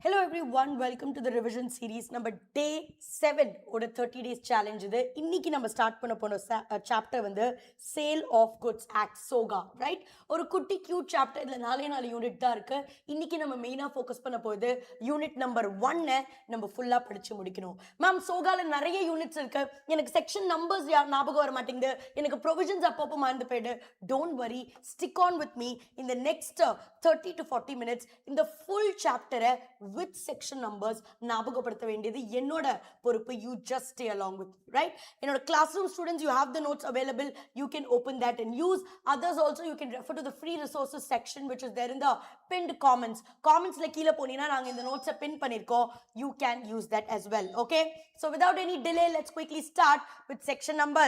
Hello everyone, welcome to the revision series number day 7 ஓட 30 days challenge இது இன்னைக்கு நம்ம ஸ்டார்ட் பண்ண போன சாப்டர் வந்து sale of goods act SOGA right ஒரு குட்டி கியூட் சாப்டர் இதுல 4 யூனிட் தான் இருக்கு இன்னைக்கு நம்ம மெயினா ஃபோக்கஸ் பண்ண போகுது யூனிட் நம்பர் 1 நம்ம ஃபுல்லா படிச்சு முடிக்கணும் மேம் சோகால நிறைய யூனிட்ஸ் இருக்கு எனக்கு செக்ஷன் நம்பர்ஸ் ஞாபகம் வர மாட்டேங்குது எனக்கு ப்ரொவிஷன்ஸ் அப்பப்போ மறந்து போயிடு don't worry stick on with me in the next 30 to 40 minutes இந்த full chapter with section numbers ஞாபகப்படுத்த வேண்டியது என்னோட பொறுப்பு you just stay along with me right என்னோட classroom students you have the notes available you can open that and use others also you can refer to the free resources section which is there in the pinned commentsல கீழ போனீனா நாங்க இந்த நோட்ஸை பின் பண்ணிருக்கோம் you can use that as well okay so without any delay let's quickly start with section number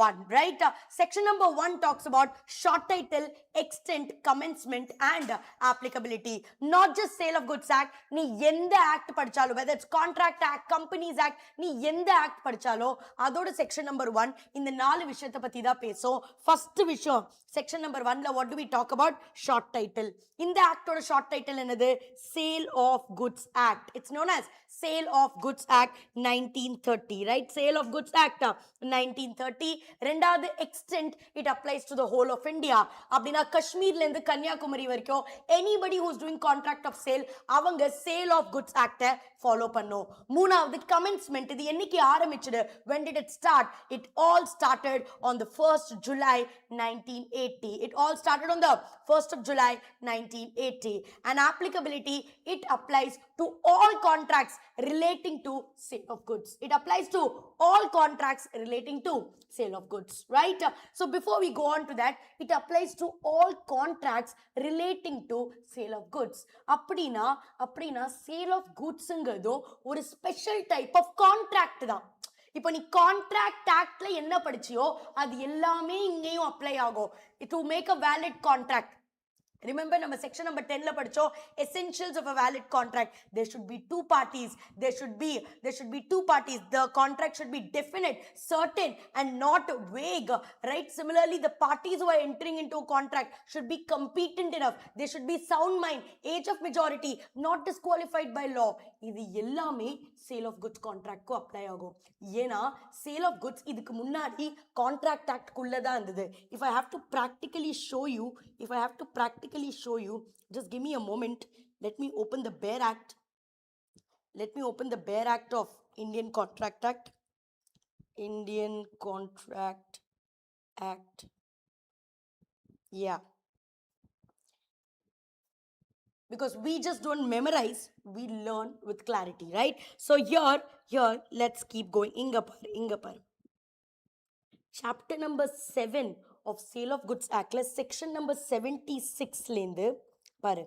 1 right section number 1 talks about short title extent commencement and applicability not just sale of goods act நீ எந்த act படிச்சாலும் whether it's contract act companies act நீ எந்த act படிச்சாலும் அதோட section number 1 இந்த 4 விஷயத்தை பத்தி தான் பேசும் ஃபர்ஸ்ட் விஷயம் செக்ஷன் நம்பர் 1ல what do we talk about short title இந்த ஆக்டோட ஷார்ட் டைட்டில் என்னது sale of goods act it's known as sale of goods act 1930 right sale of goods act 1930 ரெண்டாவது extent it applies to the whole of India அப்படினா காஷ்மீர்ல இருந்து கன்னியாகுமரி வரைக்கும் anybody who is doing contract of sale அவங்க sale of goods act follow பண்ணும் மூணாவது கமென்ஸ்மென்ட் இது என்னைக்கு ஆரம்பிச்சது when did it start it all started on the 1st July 1980 it all started on the 1st of July 1980 and applicability it applies to all contracts relating to sale of goods it applies to all contracts relating to sale of goods right so before we go on to that it applies to all contracts relating to sale of goods அப்படினா sale of goods ங்கிறது ஒரு special type of contract தான் இப்போ நீ contract ஆக்ட்ல என்ன படிச்சியோ அது எல்லாமே இங்கேயும் அப்ளை ஆகும் to make a valid contract remember நம்ம section number 10ல படிச்சோம் essentials of a valid contract there should be two parties there should be two parties the contract should be definite certain and not vague right similarly the parties who are entering into a contract should be competent enough they should be sound mind age of majority not disqualified by law இது எல்லாமே sale of goods contract க்கு apply ஆகும் ஏனா sale of goods இதுக்கு முன்னாடி contract act குள்ள தான் இருந்தது if I have to practically show you just give me a moment let me open the bare act of Indian Contract Act yeah because we just don't memorize we learn with clarity right so here let's keep going inga par chapter number 7 of sale of goods act section number 76 லேந்து பாரு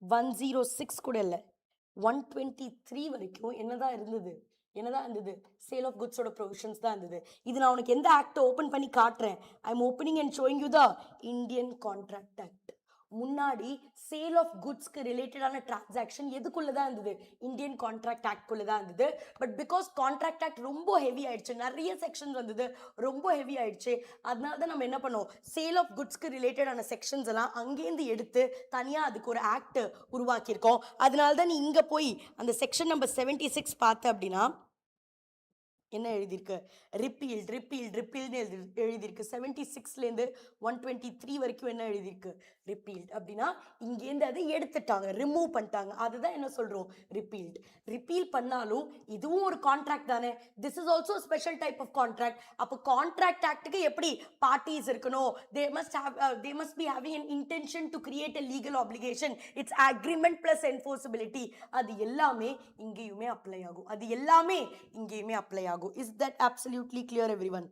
106 கூட இல்ல 123 வரைக்கும் என்னதான் இருந்தது sale of குட்ஸோட provisions தான் இருந்தது இது நான் உனக்கு எந்த ஆக்ட் ஓபன் பண்ணி காட்டுறேன் I am opening and showing you the Indian contract act முன்னாடி சேல் ஆஃப் குட்ஸ்க்கு ரிலேட்டடான டிரான்சாக்ஷன் எதுக்குள்ள தான் இருந்தது இந்தியன் கான்ட்ராக்ட் ஆக்ட் குள்ள தான் இருந்தது பட் பிகாஸ் கான்ட்ராக்ட் ஆக்ட் ரொம்ப ஹெவி ஆயிடுச்சு நிறைய செக்ஷன்ஸ் வந்தது ரொம்ப ஹெவி ஆயிடுச்சு அதனால தான் நம்ம என்ன பண்ணோம் சேல் ஆஃப் குட்ஸ்க்கு ரிலேட்டடான செக்ஷன்ஸ் எல்லாம் அங்கேருந்து எடுத்து தனியா அதுக்கு ஒரு ஆக்ட் உருவாக்கியிருக்கோம் அதனால தான் நீ இங்க போய் அந்த செக்ஷன் நம்பர் 76 பார்த்த அப்படின்னா என்ன எழுதிருக்கு ரிப்பீல்டு எழுதிருக்கு 76லேருந்து 123 வரைக்கும் என்ன எழுதிருக்கு ரிப்பீல்ட் அப்படின்னா இங்கேருந்து அதை எடுத்துட்டாங்க ரிமூவ் பண்ணிட்டாங்க அதுதான் என்ன சொல்றோம் ரிப்பீல் பண்ணாலும் இதுவும் ஒரு கான்ட்ராக்ட் தானே this is also special type of contract அப்போ கான்ட்ராக்ட் ஆக்டுக்கு எப்படி பார்ட்டிஸ் இருக்கணும் they must be having an intention to create a legal obligation it's agreement plus enforceability அது எல்லாமே இங்கேயுமே அப்ளை ஆகும் is that absolutely clear everyone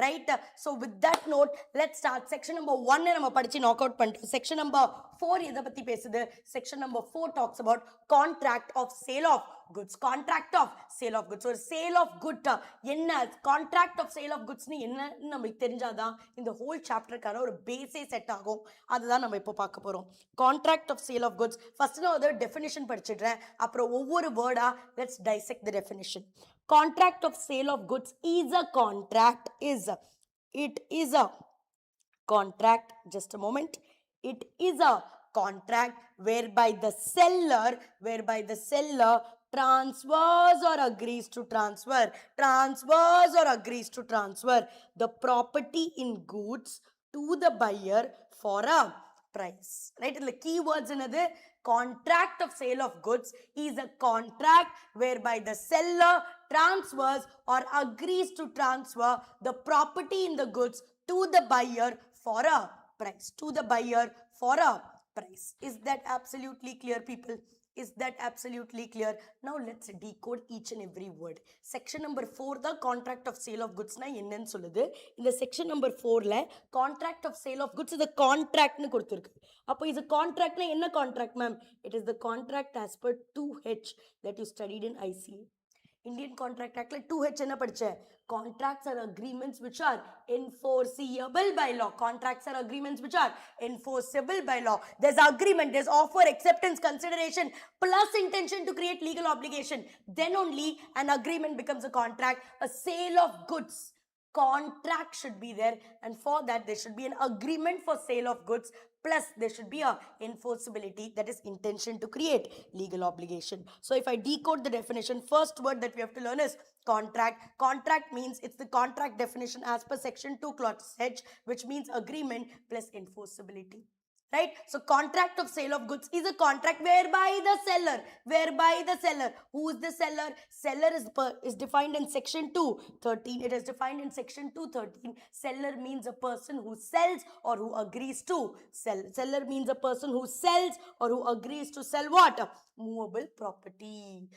right so with that note let's start section number 1 நம்ம படிச்சு knock out பண்ணிட்டோம் section number 4 எதை பத்தி பேசுது section number 4 talks about contract of sale of goods ஒரு sale of good என்ன contract of sale of goods னு என்னன்னு நமக்கு தெரிஞ்சாதான் இந்த whole chapterக்கான ஒரு பேஸே செட் ஆகும் அதுதான் நம்ம இப்போ பார்க்க போறோம் contract of sale of goods first நான் ஒரு definition படிச்சிடுறேன் அப்புறம் ஒவ்வொரு வேர்டா let's dissect the definition contract of sale of goods is a contract it is a contract just a moment it is a contract whereby the seller transfers or agrees to transfer the property in goods to the buyer for a price. Right? The keywords in the contract of sale of goods is a contract whereby the seller transfers or agrees to transfer the property in the goods to the buyer for a price. Is that absolutely clear, people? Is that absolutely clear? Now let's decode each and every word. Section number 4 the contract of sale of goods na என்னன்னு சொல்லுது. இந்த section number 4ல contract of sale of goods the contract னு கொடுத்திருக்கு. அப்போ இது contract na என்ன contract ma'am? It is the contract as per 2H that you studied in ICA. Indian Contract Act 2H என்ன படிச்ச? Contracts are agreements which are enforceable by law. Contracts are agreements which are enforceable by law. There's agreement, there's offer, acceptance, consideration, plus intention to create legal obligation. Then only an agreement becomes a contract. A sale of goods contract should be there, and for that there should be an agreement for sale of goods, plus there should be a enforceability, that is intention to create legal obligation. So if I decode the definition, first word that we have to learn is contract. Contract means it's the contract definition as per section 2 clause H, which means agreement plus enforceability. Right? So contract of sale of goods is a contract whereby the seller, who is the seller? Seller is defined in section 213. It is defined in section 213. Seller means a person who sells or who agrees to sell. Seller means a person who sells or who agrees to sell what? Movable property.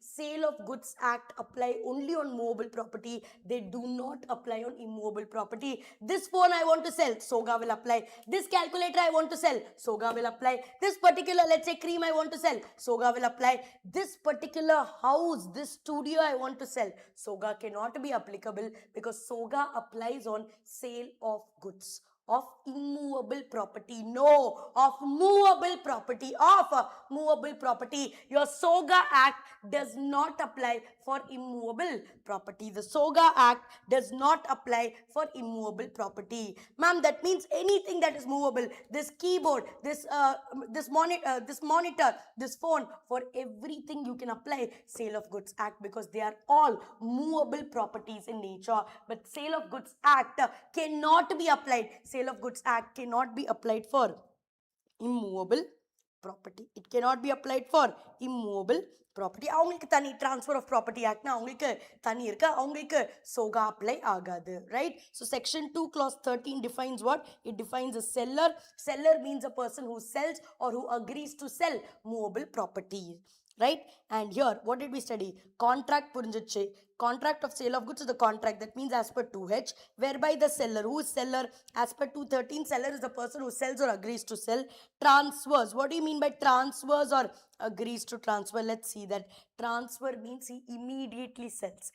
Sale of goods act apply only on movable property. They do not apply on immovable property. This phone I want to sell, SOGA will apply. This calculator I want to sell, SOGA will apply. This particular, let's say, cream I want to sell, SOGA will apply. This particular house, this studio I want to sell, SOGA cannot be applicable because SOGA applies on sale of goods. Of immovable property, no, of movable property, Your SOGA Act does not apply for immovable property. The SOGA Act does not apply for immovable property. Ma'am, that means anything that is movable, this keyboard, this monitor, this phone, for everything you can apply Sale of Goods Act because they are all movable properties in nature. But Sale of Goods Act cannot be applied. Sale of Goods Act cannot be applied for immovable property. It cannot be applied for immovable property. அவங்களுக்கு தனி transfer of property act na அவங்களுக்கு தனி இருக்கு, அவங்களுக்கு SOGA apply ஆகாது. Right? So section 2 clause 13 defines what? It defines a seller. Seller means a person who sells or who agrees to sell movable property. Right? And here what did we study? Contract புரிஞ்சிச்சு. Contract of sale of goods is the contract, that means as per 2H, whereby the seller, who is seller? As per 213, seller is the person who sells or agrees to sell. Transfers, what do you mean by transfers or agrees to transfer? Let's see that. Transfer means he immediately sells.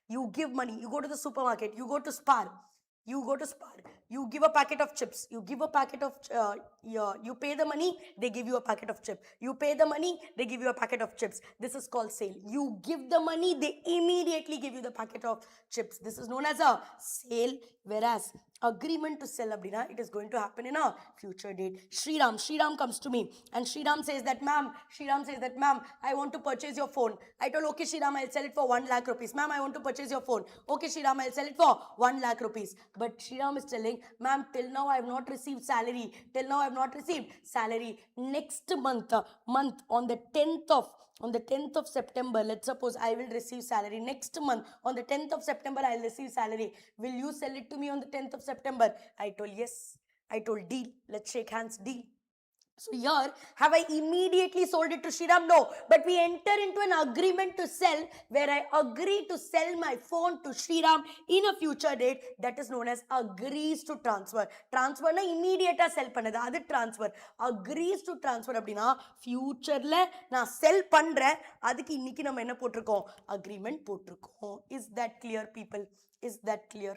You give money, you go to the supermarket, you go to Spar, you give a packet of chips, you pay the money, they give you a packet of chips. You pay the money, they give you a packet of chips. This is called sale. You give the money, they immediately give you the packet of chips. This is known as a sale, whereas agreement to sell abdina, it is going to happen in a future date. Shriram comes to me and Shriram says that ma'am, I want to purchase your phone. I told, okay Shriram, I'll sell it for 1 lakh rupees. Ma'am, I want to purchase your phone. Okay Shriram, I'll sell it for 1 lakh rupees. But Shriram is telling, ma'am, till now I have not received salary. Next month on the 10th of September, let's suppose I will receive salary next month. On the 10th of September, I'll receive salary. Will you sell it to me on the 10th of September? I told yes. I told deal. Let's shake hands, deal. So here, have I immediately sold it to Shriram? No. But we enter into an agreement to sell where I agree to sell my phone to Shriram in a future date. That is known as agrees to transfer. Transfer na immediate sell பண்ணது, அது transfer. Agrees to transfer அப்படினா futureல நான் sell பண்றேன், அதுக்கு இன்னைக்கு நம்ம என்ன போட்டிருக்கோம்? Agreement போட்டிருக்கோம். Is that clear, people? Is that clear?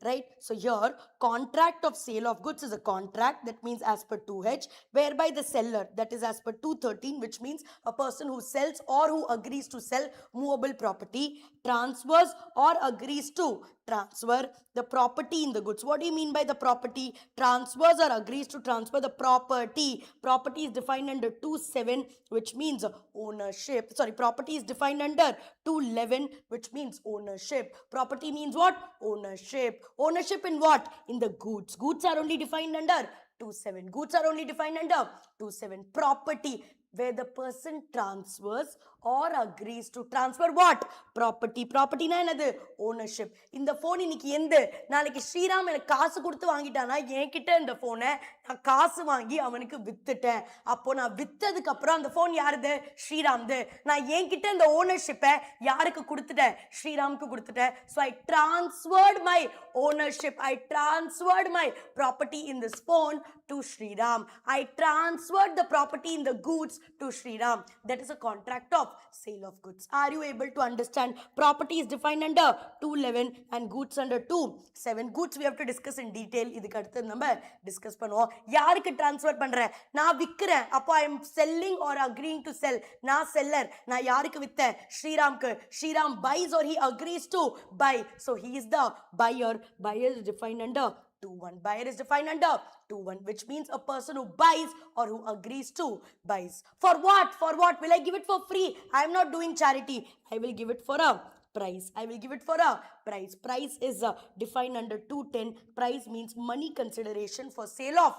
Right? So here contract of sale of goods is a contract, that means as per 2H, whereby the seller, that is as per 213, which means a person who sells or who agrees to sell movable property, transfers or agrees to transfer the property in the goods. What do you mean by the property? Transfers or agrees to transfer the property. Property is defined under 2.7, which means ownership. Sorry, property is defined under 2.11, which means ownership. Property means what? Ownership. Ownership in what? In the goods. Goods are only defined under 2.7. Goods are only defined under 2.7. Property, where the person transfers or agrees to transfer what? Property. Property na enadhu? Ownership. In the phone இன்னைக்கு எந்த நாளைக்கு ஸ்ரீராம் எனக்கு காசு கொடுத்து வாங்கிட்டானா என்கிட்ட இந்த போனை நான் காசு வாங்கி அவனுக்கு வித்துட்டேன். அப்போ நான் வித்ததுக்கு அப்புறம் அந்த போன் யாருது? ஸ்ரீராம்து. நான் என்கிட்ட இந்த ஓனர்ஷிப்பை யாருக்கு கொடுத்துட்டேன்? ஸ்ரீராமுக்கு கொடுத்துட்டேன். So I transferred my ownership. I transferred my property in this phone to Shriram. I transferred the property in the goods to Shriram. That is a contract of sale of goods. Are you able to understand? Property is defined under 211 and goods under 27. Goods we have to discuss in detail. இதுக்கு அடுத்து நம்ம discuss பண்ணுவோம். யாருக்கு transfer பண்றேன்? நான் விக்கிறேன். அப்போ I am selling or agreeing to sell. நான் seller. நான் யாருக்கு வித்தேன்? ஸ்ரீராம்க்கு. Sriram buys or he agrees to buy. So he is the buyer. Buyer is defined under 2.1. Buyer is defined under 2.1, which means a person who buys or who agrees to buys. For what? For what? Will I give it for free? I am not doing charity. I will give it for a price. I will give it for a price. Price is defined under 210. Price means money consideration for sale of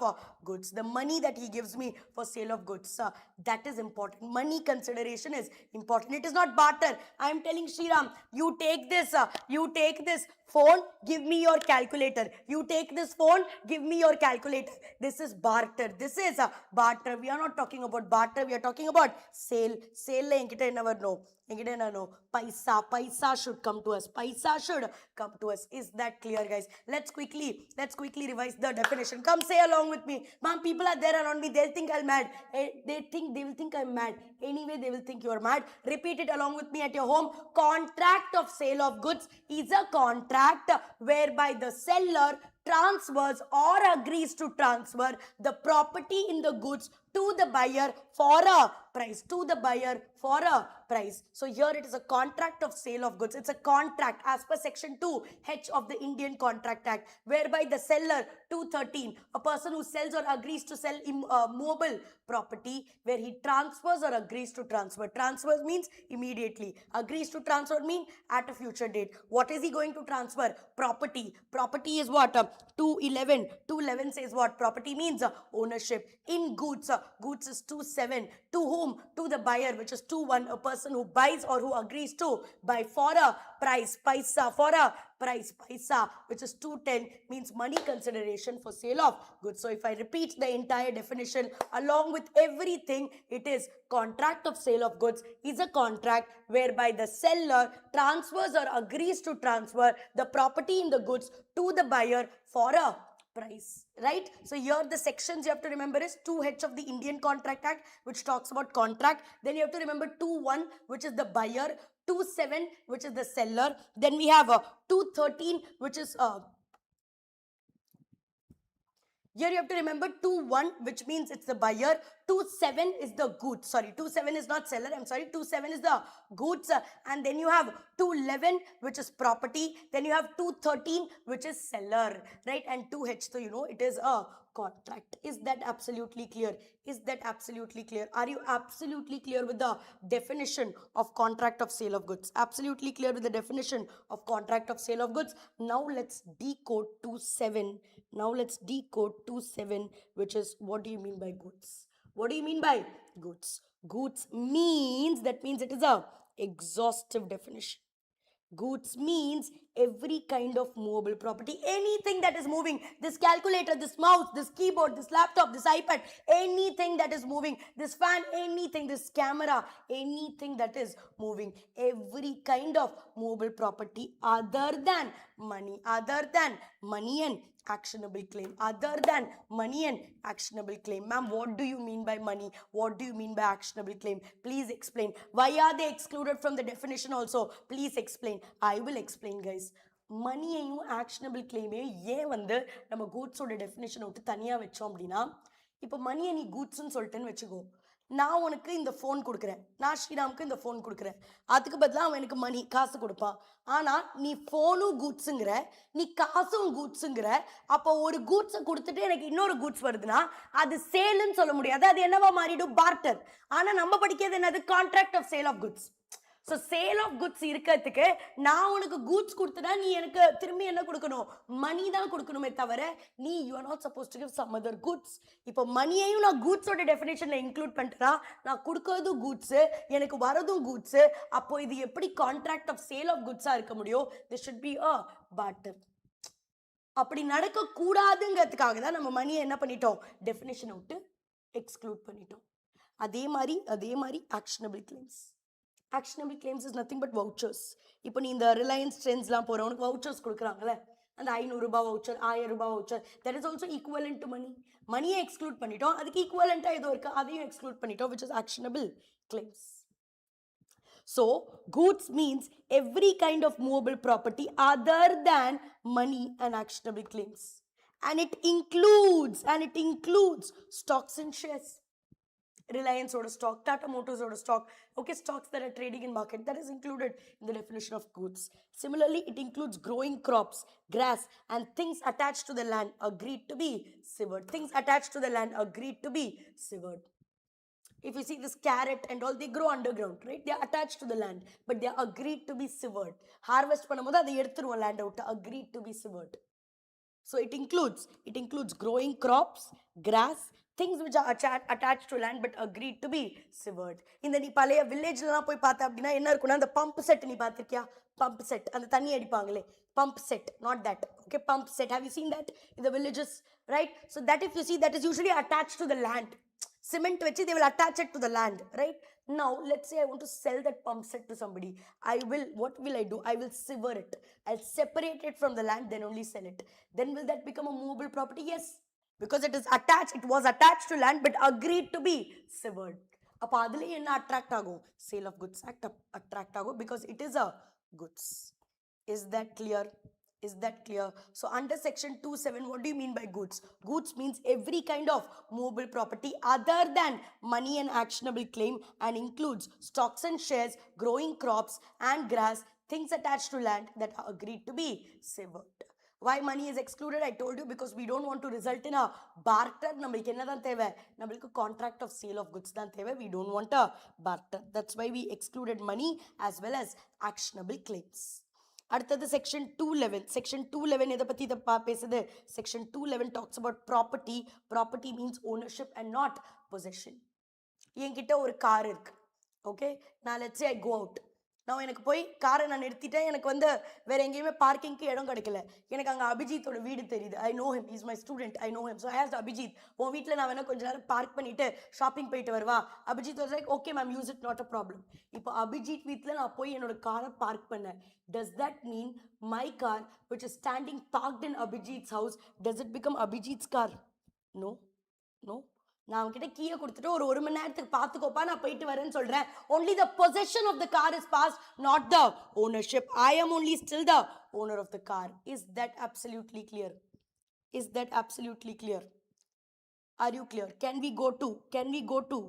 goods. The money that he gives me for sale of goods. That is important. Money consideration is important. It is not barter. I am telling Shriram, you take this phone, give me your calculator. You take this phone, give me your calculator. This is barter. This is barter. We are not talking about barter. We are talking about sale. Sale la enkita never know. No. Paisa should come to us. Paisa should come to us. Is that clear, guys? Let's quickly revise the definition. Come say along with me. Mom, people are there around me. They'll think I'm mad. They will think I'm mad. Anyway, they will think you're mad. Repeat it along with me at your home. Contract of sale of goods is a contract whereby the seller transfers or agrees to transfer the property in the goods to the buyer for a price. To the buyer for a price. So here it is a contract of sale of goods. It's a contract as per section 2H of the Indian Contract Act, whereby the seller, 213, a person who sells or agrees to sell movable property, where he transfers or agrees to transfer. Transfers means immediately. Agrees to transfer means at a future date. What is he going to transfer? Property. Property is what? 211. 211 says what? Property means ownership. In goods, goods is 27. To whom? To the buyer, which is 21, a person who buys or who agrees to buy for a price. Paisa, for a price. Paisa, which is 210, means money consideration for sale of goods. So if I repeat the entire definition along with everything, it is contract of sale of goods is a contract whereby the seller transfers or agrees to transfer the property in the goods to the buyer for a price, right? So here the sections you have to remember is 2H of the Indian Contract Act, which talks about contract. Then you have to remember 2.1, which is the buyer, 2.7, which is the seller. Then we have 2.13, which is here you have to remember 2.1, which means it's the buyer. 2.7 is the goods. Sorry, 2.7 is not seller. I'm sorry. 2.7 is the goods. And then you have 2.11, which is property. Then you have 2.13, which is seller, right? And 2H, so you know it is a contract. Is that absolutely clear? Is that absolutely clear? Are you absolutely clear with the definition of contract of sale of goods? Absolutely clear with the definition of contract of sale of goods? Now let's decode 2.7. Now let's decode 2.7, which is, what do you mean by goods? What do you mean by goods? Goods means, that means it is a exhaustive definition. Goods means every kind of movable property, anything that is moving, this calculator, this mouse, this keyboard, this laptop, this iPad, anything that is moving, this fan, anything, this camera, anything that is moving, every kind of movable property other than money and actionable claim, other than money and actionable claim. Ma'am, what do you mean by money? What do you mean by actionable claim? Please explain. Why are they excluded from the definition also? Please explain. I will explain, guys. மணியையும் actionable கிளைமையும் ஏன் வந்து நம்ம கூட்ஸோட டெஃபினேஷனை விட்டு தனியாக வச்சோம் அப்படின்னா, இப்போ மணியை நீ கூட்ஸ்ன்னு சொல்லிட்டேன்னு வச்சுக்கோ, நான் உனக்கு இந்த ஃபோன் கொடுக்குறேன், நான் ஸ்ரீராமுக்கு இந்த ஃபோன் கொடுக்குறேன், அதுக்கு பதிலாக அவன் எனக்கு மணி காசு கொடுப்பான். ஆனால் நீ ஃபோனும் கூட்ஸுங்கிற, நீ காசும் கூட்ஸுங்கிற, அப்போ ஒரு கூட்ஸை கொடுத்துட்டு எனக்கு இன்னொரு கூட்ஸ் வருதுன்னா அது சேலுன்னு சொல்ல முடியாது, அது என்னவா மாறிடும்? பார்ட்டர். ஆனால் நம்ம படிக்கிறது என்னது? Contract of sale of goods. So sale of goods இருக்கிறதுக்கு நான் உனக்கு கூட்ஸ் கொடுத்தனா நீ எனக்கு திரும்பி என்ன கொடுக்கணும்? மணி தான் கொடுக்கணுமே தவிர நீ you are not supposed to give some other goods. இப்போ மணியையும் நான் கூட்ஸோட டெஃபினேஷன்ல இன்க்ளூட் பண்ணிட்டேன்னா நான் கொடுக்கறதும் கூட்ஸு, எனக்கு வரதும் கூட்ஸு. அப்போ இது எப்படி கான்ட்ராக்ட் ஆஃப் சேல் ஆஃப் குட்ஸாக இருக்க முடியும்? This should be a partner. அப்படி நடக்கக்கூடாதுங்கிறதுக்காக தான் நம்ம மணியை என்ன பண்ணிட்டோம்? டெஃபினேஷனை விட்டு எக்ஸ்க்ளூட் பண்ணிட்டோம். அதே மாதிரி actionable claims. Actionable claims is nothing but vouchers. இப்போ நீ இந்த ரிலையன்ஸ் ட்ரெண்ட்ஸ்லாம் போகிறவனுக்கு வவுச்சர்ஸ் கொடுக்குறாங்கல்ல, அந்த 500 ரூபாய் வவுச்சர், 1000 ரூபாய் voucher, that is also equivalent to money. மணியை எக்ஸ்க்ளூட் பண்ணிட்டோம், அதுக்கு ஈக்குவலண்ட்டாக ஏதோ இருக்குது அதையும் எக்ஸ்க்ளூட் பண்ணிட்டோம், which is actionable claims. So goods means every kind of movable property other than money and actionable claims, and it includes stocks and shares. Reliance order stock, Tata Motors order stock, okay, stocks that are trading in market, that is included in the definition of goods. Similarly, it includes growing crops, grass, and things attached to the land agreed to be severed. Things attached to the land agreed to be severed. If you see this carrot and all, they grow underground, right? They are attached to the land, but they are agreed to be severed. Harvest பண்ணும்போது அதை எடுத்துருவோம் land out, agreed to be severed. So it includes growing crops, grass, things which are attached to land but agreed to be severed. இந்த நீ பழைய வில்லேஜ்லாம் போய் பார்த்தா அப்படின்னா என்ன இருக்குன்னா, அந்த பம்ப் செட் நீ பார்த்திருக்கியா? பம்ப் செட், அந்த தண்ணி அடிப்பாங்களே, pump set, not that, okay, pump set. Have you seen that in the villages, right? So that if you see, that is usually attached to the land. Cement vechi they will attach it to the land, right? Now let's say I want to sell that pump set to somebody. What will I do? I will sever it. I'll separate it from the land, then only sell it. Then will that become a movable property? Yes, because it was attached to land but agreed to be severed. அப்ப அதுல என்ன attract ஆகும்? Sale of goods act attract ஆகும், because it is a goods. Is that clear? So under section 2(7), what do you mean by goods? Goods means every kind of movable property other than money and actionable claim, and includes stocks and shares, growing crops and grass, things attached to land that are agreed to be severed. Why money is excluded? I told you, because we don't want to result in a barter. நம்மளுக்கு என்னதான் தேவை? நம்மளுக்கு contract of sale of goods தான் தேவை. We don't want a barter. That's why we excluded money as well as actionable claims. அடுத்தது section 211 எதை பற்றி இதை பேசுது? Section 211 talks about property means ownership and not possession. என்கிட்ட ஒரு கார் இருக்கு, ஓகே, நான் let's say I go out, நான் எனக்கு போய் காரை நான் நிறுத்திட்டேன், எனக்கு வந்து வேற எங்கேயுமே பார்க்கிங்க்கு இடம் கிடைக்கல, எனக்கு அங்கே அபிஜித்தோட வீடு தெரியுது, I know him, is my student, I know him. So I asked Abhijit, உன் வீட்டில் நான் வேணா கொஞ்ச நேரம் பார்க் பண்ணிட்டு ஷாப்பிங் போயிட்டு வருவா? Abhijit was like, okay ma'am, use it, not a problem. இப்போ அபிஜித் வீட்டில் நான் போய் என்னோட காரை பார்க் பண்ணேன். Does that mean my car which is standing parked in Abhijit's house, does it become Abhijit's car? No. நான் அவன்கிட்ட கீயை கொடுத்துட்டு ஒரு மணி நேரத்துக்கு பார்த்துக்கோப்பா, நான் போயிட்டு வரேன்னு சொல்றேன். Only the possession of the car is passed, not the ownership. I am only still the owner of the car. Is that absolutely clear? Are you clear? Can we go to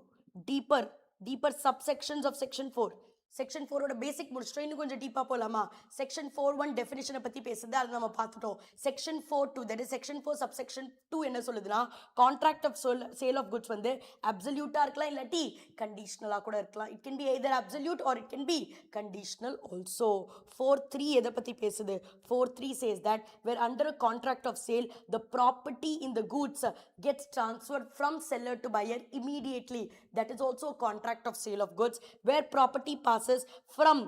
deeper subsections of section 4? Section 4ஓட பேசிக் முடிச்சிட்டோம், இன்னும் கொஞ்சம் டீப்பாக போகலாமா? Section 4(1) டெஃபினிஷனை பற்றி பேசுது, அதை நம்ம பார்த்துட்டோம். Section 4(2), that is section 4 subsection 2 என்ன சொல்லுதுன்னா, contract of sale of goods வந்து அப்சல்யூட்டாக இருக்கலாம், இல்லாட்டி கண்டிஷனலாக கூட இருக்கலாம். It can be either absolute or it can be conditional also. 4(3) எதை பற்றி பேசுது? 4(3) says that where under a contract of sale the property in the goods gets transferred from seller to buyer immediately, that is also a contract of sale of goods. Where property passes from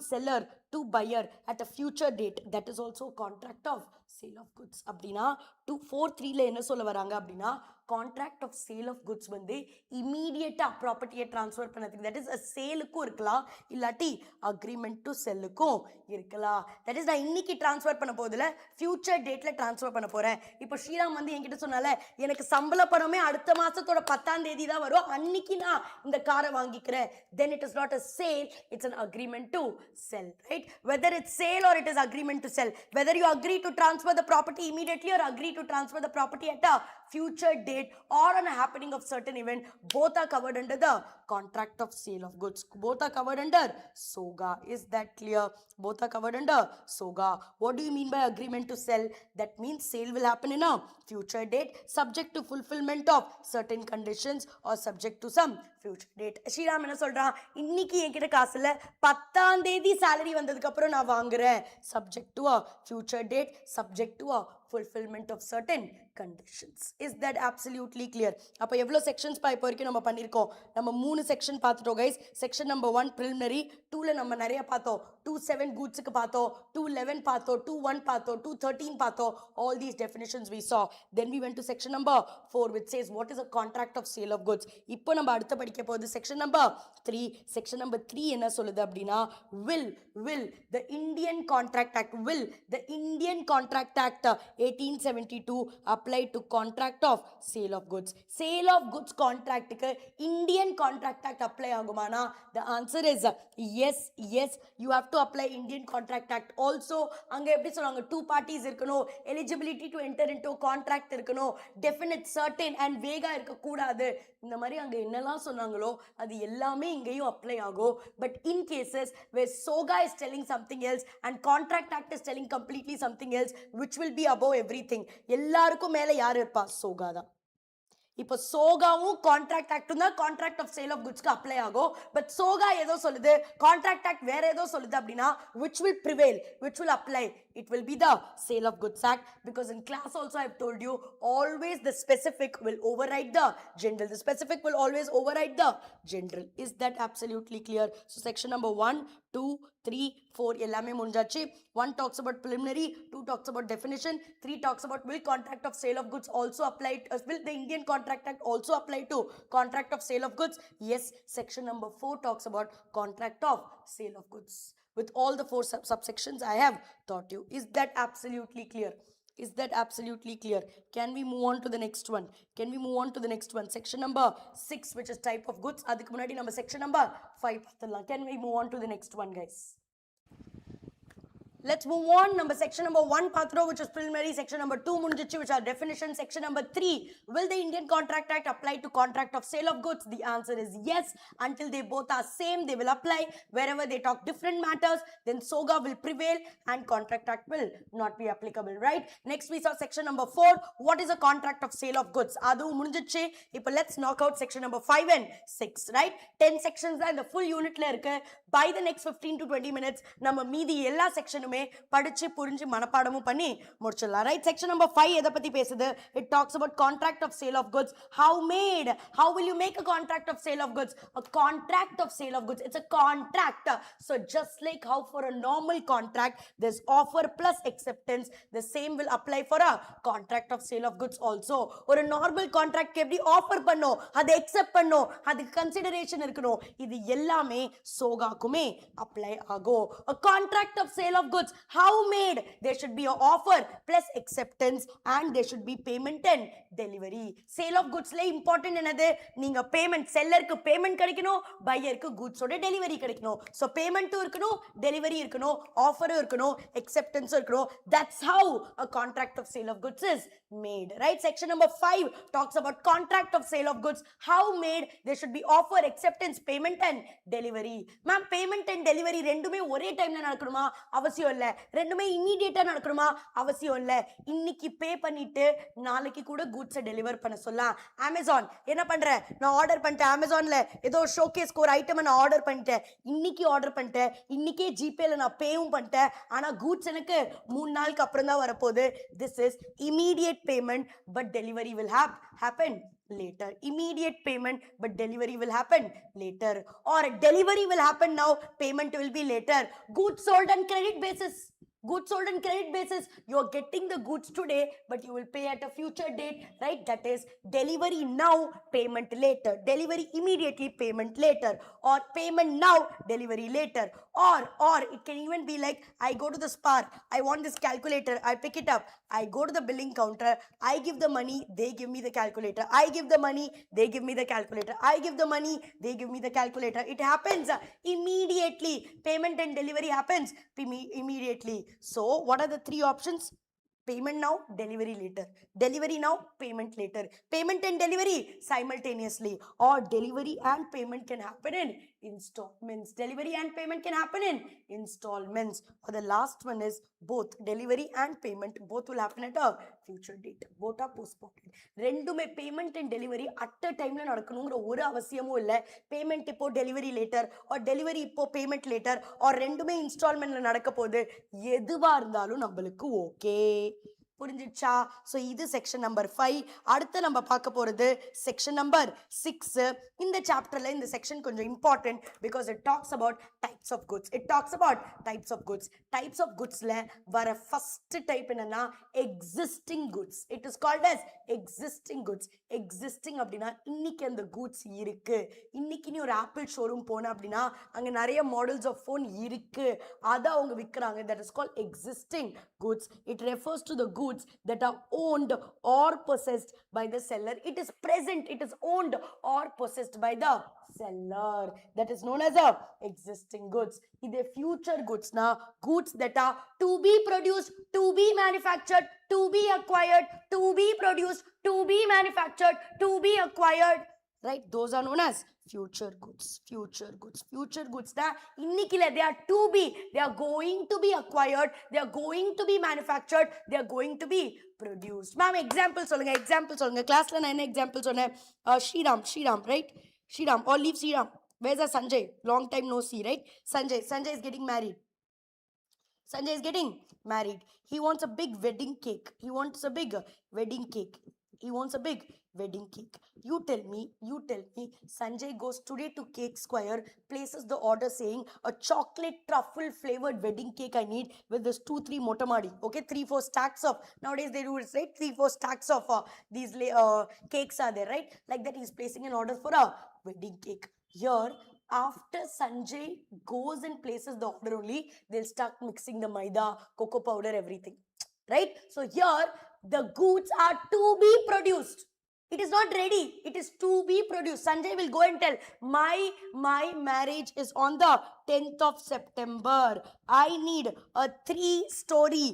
seller to buyer at a future date, that is also a contract of sale of goods. அப்படின்னா 4(3) என்ன சொல்ல வராங்க அப்படின்னா, contract of sale of goods வந்து இமீடியட்டாக ப்ராப்பர்ட்டியை transfer பண்ணதுக்கு, that is a சேலுக்கும் இருக்கலாம், இல்லாட்டி அக்ரிமெண்ட் டு செல்லுக்கும் இருக்கலாம். தட் இஸ் நான் இன்னைக்கு ட்ரான்ஸ்ஃபர் பண்ண போதில் ஃபியூச்சர் டேட்டில் ட்ரான்ஸ்ஃபர் பண்ண போகிறேன். இப்போ ஸ்ரீராம் வந்து என்கிட்ட சொன்னால, எனக்கு சம்பள பணமே அடுத்த மாதத்தோட 10ஆம் தேதி தான் வரும், அன்னைக்கு நான் இந்த காரை வாங்கிக்கிறேன். Then it is not a sale, it's an agreement to sell, right? date, whether it's sale or it is agreement to sell, whether you agree to transfer the property immediately or agree to transfer the property at a future date or on a happening of certain event, both are covered under the contract of sale of goods. Both are covered under SOGA. Is that clear? Both are covered under SOGA. What do you mean by agreement to sell? That means sale will happen in a future date subject to fulfillment of certain conditions or subject to some future date. Sriram என்ன சொல்றான், இன்னைக்கு என்கிட்ட காசு இல்ல, 10ஆம் தேதி salary வந்ததுக்கு அப்புறம் நான் வாங்குறேன், subject to a future date, subject to a fulfillment of certain conditions. Is that absolutely clear? அப்ப எவ்வளவு செக்ஷன்ஸ் இப்போ வரைக்கும் நம்ம பண்ணிருக்கோம்? நம்ம 3 செக்ஷன் பார்த்துட்டோம் guys. செக்ஷன் நம்பர் 1 preliminary, 2ல நம்ம நிறைய பார்த்தோம். 2.7 goodsக்கு பார்த்தோம், 2.11 பார்த்தோம், 2.1 பார்த்தோம், 2.13 பார்த்தோம். All these definitions we saw. Then we went to section number 4 which says what is a contract of sale of goods. இப்போ நம்ம அடுத்து படிக்க போகுது section number 3. section number 3 என்ன சொல்லுது அப்படின்னா, will the Indian Contract Act, will the Indian Contract Act 1872 apply to contract of sale of goods. Sale of goods contract க்கு Indian Contract Act apply ஆகுமானா? The answer is yes. You have to apply Indian Contract Act. Also அங்க எப்படி சொல்றாங்க, two parties இருக்கணும், eligibility to enter into contract இருக்கணும், definite, certain and vague இருக்க கூடாது. இந்த மாதிரி அங்க என்னெல்லாம் சொன்னாங்களோ அது எல்லாமே இங்கேயும் அப்ளை ஆகும். But in cases where SOGA is telling something else and Contract Act is telling completely something else, which will be above everything, எல்லாருக்கும் மேல யார் இருப்பா? SOGA தான். இப்போ சோகாவும் கான்ட்ராக்ட் ஆக்டும் தான் கான்ட்ராக்ட் ஆஃப் சேல் ஆஃப் குட்ஸ்க்கு அப்ளை ஆகும். பட் சோகா ஏதோ சொல்லுது, கான்ட்ராக்ட் ஆக்ட் வேற ஏதோ சொல்லுது அப்படின்னா which will prevail, which will apply? It will be the Sale of Goods Act, because in class also I have told you always the specific will override the general. The specific will always override the general. Is that absolutely clear? So section number 1, 2, 3, 4 எல்லாமே முடிஞ்சாச்சு. 1 talks about preliminary, 2 talks about definition, 3 talks about will contract of sale of goods also apply to, will the Indian Contract Act also apply to contract of sale of goods? Yes. Section number 4 talks about contract of sale of goods. With all the 4 subsections I have taught you. Is that absolutely clear? Is that absolutely clear? Can we move on to the next one? Can we move on to the next one? Section number 6, which is type of goods. அதுக்கு முன்னாடி நம்ம section number 5 பார்த்தலாம். Can we move on to the next one, guys? Let's move on. Number section number 1 pathro, which is preliminary. Section number 2 munjichu, which are definitions. Section number 3, will the Indian Contract Act apply to contract of sale of goods? The answer is yes. Until they both are same, they will apply. Wherever they talk different matters, then SOGA will prevail and Contract Act will not be applicable, right? Next we saw section number 4. What is a contract of sale of goods? Adu munjichu. Ipo let's knock out section number 5 and 6, right? 10 sections in the full unit la irukku. By the next 15 to 20 minutes, நம்ம மீதி எல்லா செக்ஷனுமே படிச்சு புரிஞ்சு மனப்பாடமும் பண்ணி முடிச்சிடலாம், right? Section number 5 எதை பத்தி பேசுது? It talks about contract of sale of goods. How made? How will you make a contract of sale of goods? A contract of sale of goods, it's a contract. So just like how for a normal contract there's offer plus acceptance, the same will apply for a contract of sale of goods also. ஒரு normal contract எப்படி offer பண்ணோம், அதை accept பண்ணோம், அதுக்கு consideration இருக்கணும், இது எல்லாமே சோகாக்குமே apply ஆகும். A contract of sale of goods, how made? There should be an offer plus acceptance and there should be payment and delivery. Sale of goods la important என்னது? நீங்க பேமெண்ட், செல்லருக்கு பேமெண்ட் கிடைக்கணும், பையருக்கு goods ஓட delivery கிடைக்கணும். So payment இருக்கணும், delivery இருக்கணும், offer இருக்கணும், acceptance இருக்கணும். That's how a contract of sale of goods is made, right? Section number 5 talks about contract of sale of goods. How made? There should be offer, acceptance, payment and delivery. Ma'am, payment and delivery ரெண்டுமே ஒரே டைம்ல நடக்கணுமா? அவசியம் இல்ல. ரெண்டுமே இமிடியேட்டா நடக்கணுமா? அவசியம் இல்ல. இன்னைக்கு பே பண்ணிட்டு நாளைக்கு கூட கூட்ஸ் டெலிவர் பண்ண சொல்லலாம். அமேசான் என்ன பண்ற? நான் ஆர்டர் பண்ணிட்டேன், அமேசான்ல ஏதோ ஷோகேஸ்க்கு ஒரு ஐட்டம் நான் ஆர்டர் பண்ணிட்டேன், இன்னைக்கு ஆர்டர் பண்ணிட்டேன், இன்னைக்கே ஜிபேல நான் பேவும் பண்ணிட்டேன், ஆனா கூட்ஸ் எனக்கு 3 நாளுக்கு அப்புறம் தான் வரப்போகுது. This is immediate payment but delivery will happen later. Immediate payment but delivery will happen later, or delivery will happen now, payment will be later. Goods sold on credit basis. Goods sold on credit basis, you're getting the goods today, but you will pay at a future date, right? That is delivery now, payment later. Delivery immediately, payment later. Or payment now, delivery later. Or it can even be like, I go to the Spar, I want this calculator, I pick it up, I go to the billing counter, I give the money, they give me the calculator. I give the money, they give me the calculator. I give the money, they give me the calculator. It happens immediately. Payment and delivery happens immediately. So what are the three options? Payment now, delivery later. Delivery now, payment later. Payment and delivery simultaneously. Or delivery and payment can happen in installments. Delivery and payment can happen in installments. Or the last one is both delivery and payment. Both will happen at a future date. Both are postponed. ரெண்டுமே payment and delivery at a டைம்ல நடக்கணுங்கிற ஒரு அவசியமும் இல்லை. Payment இப்போ delivery later R delivery இப்போ payment later R ரெண்டுமே இன்ஸ்டால்மெண்ட்ல நடக்க போகுது. எதுவா இருந்தாலும் நம்மளுக்கு ஓகே. புரிஞ்சிச்சா? ஸோ இது செக்ஷன் நம்பர் 5. அடுத்து நம்ம பார்க்க போகிறது செக்ஷன் நம்பர் 6. இந்த சாப்டர்ல இந்த செக்ஷன் கொஞ்சம் important because it talks about types of goods. It talks about types of goods. Types of குட்ஸ்ல வர ஃபர்ஸ்ட் டைப் என்னன்னா existing goods. It is called as existing goods. Existing அப்படின்னா இன்னைக்கு அந்த குட்ஸ் இருக்கு. இன்னைக்கு நீ ஒரு ஆப்பிள் ஷோரூம் போன அப்படின்னா அங்க நிறைய மாடல்ஸ் ஆஃப் ஃபோன் இருக்கு, அதை அவங்க விற்கிறாங்க. That is called existing goods. It refers to the goods that are owned or possessed by the seller. It is present, it is owned or possessed by the seller. That is known as a existing goods. It is future goods na, goods that are to be produced, to be manufactured, to be acquired, to be produced, to be manufactured, to be acquired, right? Those are known as future goods. Future goods. Future goods na innikile they are to be, they are going to be acquired, they are going to be manufactured, they are going to be produced. Ma'am example solunga, example solunga. Class la na enna example sonna? Shriram, right? Shriram, or leave Shriram. Where's Sanjay? Long time no see, right? Sanjay is getting married. Sanjay is getting married. He wants a big wedding cake. He wants a big wedding cake. He wants a big wedding cake. You tell me, Sanjay goes today to Cake Square, places the order saying a chocolate truffle flavored wedding cake I need with this 2-3 motamadi. Okay, 3-4 stacks of, nowadays they do it, right? 3-4 stacks of these cakes are there, right? Like that, he's placing an order for a wedding cake. Here, after Sanjay goes and places the order only, they'll start mixing the maida, cocoa powder, everything, right? So here, the goods are to be produced. It is not ready, it is to be produced. Sanjay will go and tell, my marriage is on the 10th of September. I need a 3-story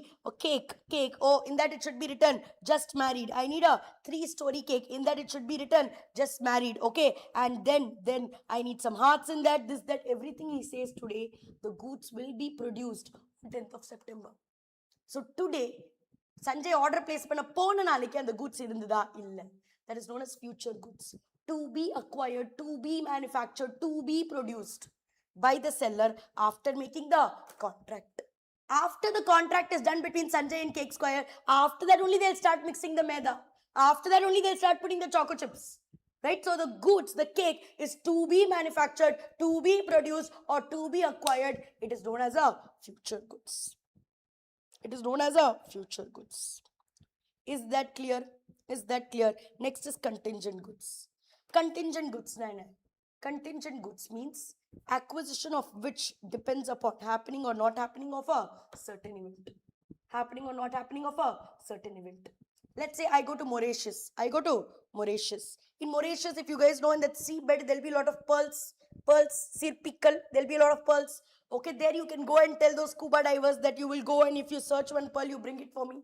cake. Oh, in that it should be written just married. I need a 3-story cake. In that it should be written just married. Okay, and then I need some hearts in that, this, that, everything he says today, the goods will be produced on 10th of September. So today Sanjay order place பண்ண போன நாளைக்கு அந்த goods இருந்ததா? இல்ல. That is known as future goods. To be acquired, to be manufactured, to be produced by the seller after making the contract. After the contract is done between Sanjay and Cake Square, after that only they'll start mixing the maida. After that only they'll start putting the choco chips. Right? So the goods, the cake is to be manufactured, to be produced, or to be acquired. It is known as a future goods. It is known as a future goods. Is that clear? Is that clear? Next is contingent goods. Contingent goods na enna? Contingent goods means acquisition of which depends upon happening or not happening of a certain event. Happening or not happening of a certain event. Let's say I go to Mauritius. In Mauritius, if you guys know, in that seabed, there'll be a lot of pearls, sea pickle, there'll be a lot of pearls. Okay, there you can go and tell those scuba divers that you will go, and if you search one pearl, you bring it for me.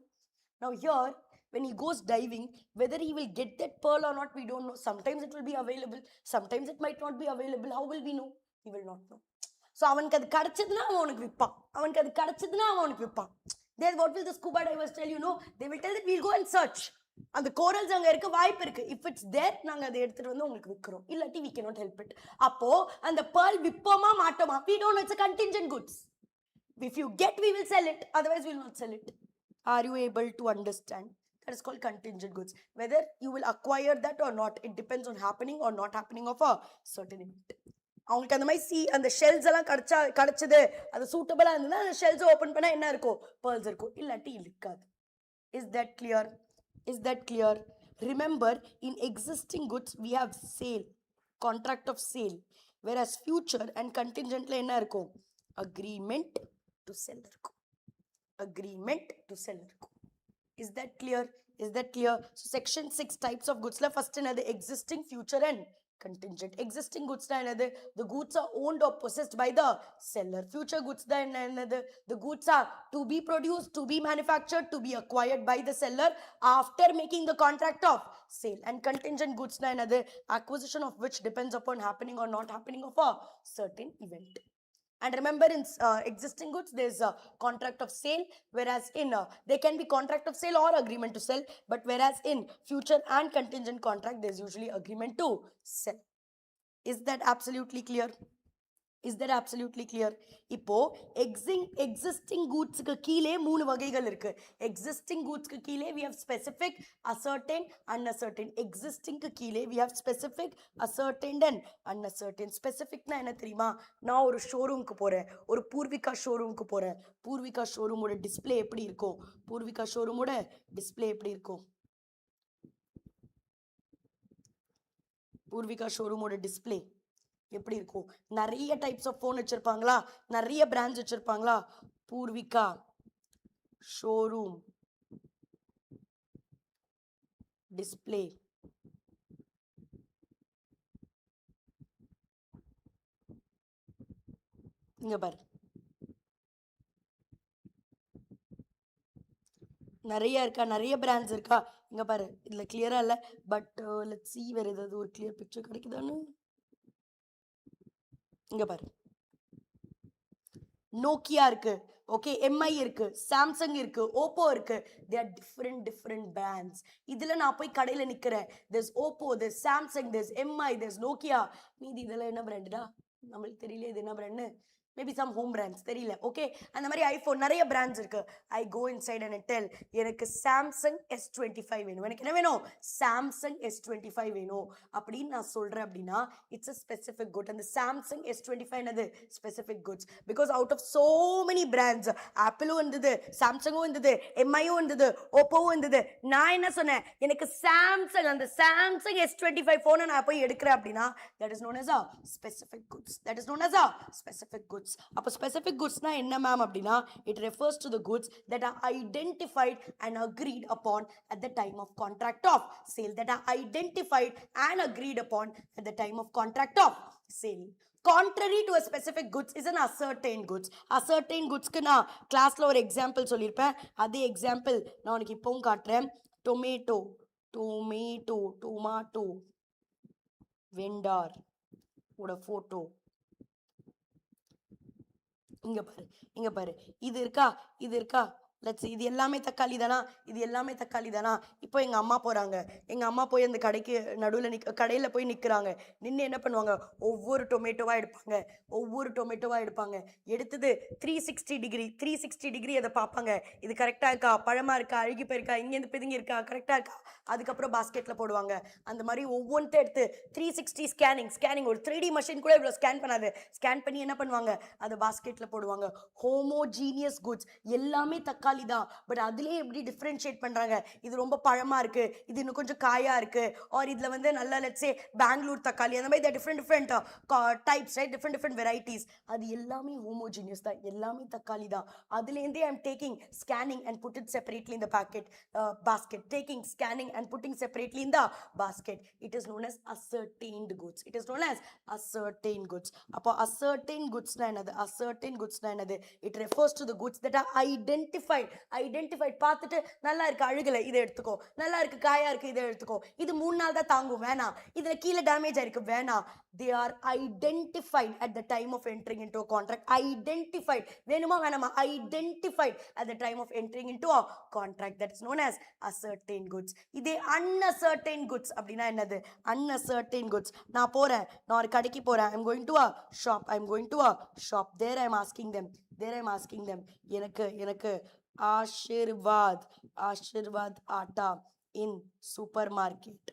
Now here, when he goes diving, whether he will get that pearl or not, we don't know. Sometimes it will be available, sometimes it might not be available. How will we know? He will not know. So அவனுக்கு அது கிடைச்சதுன்னா அவனுக்கு விற்பான். Then what will the scuba divers tell? You know, they will tell that we'll go and search. அந்த corals அங்க இருக்க வாய்ப்பு இருக்கு. If it's தேர், நாங்க அதை எடுத்துட்டு வந்து உங்களுக்கு விற்கிறோம். இல்லாட்டி we cannot help it. அப்போ அந்த pearl விற்போமா மாட்டோமா? We don't know. It's a contingent goods. If you get, we will sell it. Otherwise, we will not sell it. Are you able to understand? That is called contingent goods. Whether you will acquire that or not, it depends on happening or not happening of a certain event. அவங்களுக்கு அந்த மாதிரி அந்த shells எல்லாம் கிடைச்சது, அது சூட்டபிளா இருந்ததுன்னா அந்த shells open பண்ணா என்ன இருக்கும்? pearls இருக்கும், இல்லாட்டி இருக்காது. Is that clear? Is that clear? Remember, in existing goods we have sale, contract of sale, whereas future and contingent la enna irukum? Agreement to sell irukum, agreement to sell irukum. Is that clear? Is that clear? So section 6 types of goods la first enadhu existing, future and contingent. Existing goods na enadhu? The goods are owned or possessed by the seller. Future goods da enadhu? The goods are to be produced, to be manufactured, to be acquired by the seller after making the contract of sale. And contingent goods na enadhu? Acquisition of which depends upon happening or not happening of a certain event. And remember, in existing goods there's a contract of sale, whereas in there can be contract of sale or agreement to sell, but whereas in future and contingent contract there's usually agreement to sell. Is that absolutely clear? Is that absolutely clear? இப்போ existing goods க்கு கீழே மூணு வகைகள் இருக்கு. existing goods க்கு கீழே we have specific, ascertained, unascertained. existing க்கு கீழே we have specific, ascertained and unascertained. specific னா என்ன தெரியுமா? நான் ஒரு ஷோரூம்க்கு போறேன், ஒரு பூர்விகா ஷோரூம்க்கு போறேன். பூர்விகா ஷோரூமோட டிஸ்ப்ளே எப்படி இருக்கும்? பூர்விகா ஷோரூமோட டிஸ்ப்ளே எப்படி இருக்கும்? பூர்விகா ஷோரூமோட டிஸ்ப்ளே எப்படி இருக்கும்? நிறைய டைப்ஸ் ஆஃப் ஃபோன் வச்சிருப்பாங்களா? நிறைய பிராண்ட்ஸ் வச்சிருப்பாங்களா? பூர்விகா ஷோரூம் டிஸ்ப்ளே இங்க பாரு, நிறைய இருக்கா? நிறைய பிராண்ட்ஸ் இருக்கா? இங்க பாரு, இதுல கிளியரா இல்ல, பட் லெட்ஸ் see வேற ஏதாவது ஒரு கிளியர் பிக்சர் கிடைக்குதான்னு. இங்க பாரு, நோக்கியா இருக்கு, ஓகே, எம்ஐ இருக்கு, சாம்சங் இருக்கு, ஓப்போ இருக்கு. they are different brands. இதுல நான் போய் கடையில நிக்கிறேன், there's Oppo, there's Samsung, there's Mi, there's Nokia. மீதி இதெல்லாம் என்ன பிராண்டடா? நம்மளுக்கு தெரியல இது என்ன brand. Maybe some home brands, தெரியல. ஓகே, அந்த மாதிரி ஐஃபோன் நிறைய பிராண்ட்ஸ் இருக்கு. I go inside and tell, எனக்கு சாம்சங் S25 வேணும். எனக்கு என்ன வேணும்? சாம்சங் S25 வேணும் அப்படின்னு நான் சொல்றேன் அப்படின்னா இட்ஸ் a specific good. அந்த சாம்சங் S25 என்னது? specific goods, because out of so many brands, ஆப்பிளும் இருந்தது, சாம்சங்கும் இருந்தது, எம்ஐயும் இருந்தது, ஓப்போவும் இருந்தது. நான் என்ன சொன்னேன்? எனக்கு சாம்சங், அந்த சாம்சங் S25 போனை நான் போய் எடுக்கிறேன் அப்படின்னா that is known as a specific goods. That is known as a specific goods. அப்ப specific goods na enna ma'am அப்படினா it refers to the goods that are identified and agreed upon at the time of contract of sale. That are identified and agreed upon at the time of contract of sale. Contrary to a specific goods is an ascertained goods. Ascertained goods க்கு நான் கிளாஸ்ல ஒரு example சொல்லியிருப்பேன். அதே example நான் உனக்கு இப்பவும் காட்டுறேன். டொமேட்டோ வெண்டார் ஓட போட்டோ இங்க பாரு, இங்க பாரு, இது இருக்கா? லெட்ஸ், இது எல்லாமே தக்காளி தானா? இது எல்லாமே தக்காளி தானா? இப்போ எங்க அம்மா போறாங்க, எங்க அம்மா போய் அந்த கடைக்கு நடுவில் கடையில் போய் நிற்கிறாங்க. நின்று என்ன பண்ணுவாங்க? ஒவ்வொரு டொமேட்டோவா எடுப்பாங்க. எடுத்தது 360 டிகிரி அதை பார்ப்பாங்க. இது கரெக்டாக இருக்கா? பழமா இருக்கா? அழுகி போயிருக்கா? இங்கேருந்து பிதுங்கி இருக்கா? கரெக்டாக இருக்கா? அதுக்கப்புறம் பாஸ்கெட்டில் போடுவாங்க. அந்த மாதிரி ஒவ்வொன்றும் எடுத்து 360 ஸ்கேனிங், ஒரு 3D மஷின் கூட இவ்வளோ ஸ்கேன் பண்ணாது. ஸ்கேன் பண்ணி என்ன பண்ணுவாங்க? அதை பாஸ்கெட்டில் போடுவாங்க. ஹோமோஜீனியஸ் குட்ஸ், எல்லாமே தக்காளி தான், பட் அதுலேயே எப்படி டிஃப்ரென்ஷியேட் பண்ணுறாங்க? இது ரொம்ப பழமாக இருக்குது, இது இன்னும் கொஞ்சம் காயாக இருக்குது, ஆர் இதில் வந்து நல்லா லெட்ஸே பெங்களூர் தக்காளி, அந்த மாதிரி different types, right? Different varieties. அது எல்லாமே ஹோமோஜீனியஸ் தான், எல்லாமே தக்காளி தான். அதுலேருந்தே I am taking scanning and put it separately in the basket, taking scanning and putting separately in the basket. It is known as ascertained goods. It is known as ascertained goods. அப்போ ascertained goods na என்னது? It refers to the goods that are identified. பார்த்துட்டு நல்லா இருக்கு, அழுகலை, இதை எடுத்துக்கோ. நல்லா இருக்கு, காயா இருக்கு, இதை எடுத்துக்கோ. இது 3 நாள் தான் தாங்கும், வேணாம். இதுல கீழே டேமேஜ் ஆயிருக்கு, வேணாம். They are identified at the time of entering into a contract. Identified, வேணுமா வேணாமா? Identified at the time of entering into a contract. That is known as ascertained goods. இதே unascertained goods அப்படின்னா என்னது? Unascertained goods, நான் ஒரு கடைக்கு போறேன். I'm going to a shop. There I'm asking them, எனக்கு ஆஷிர்வாத் ஆட்டா இன் சூப்பர் மார்க்கெட்.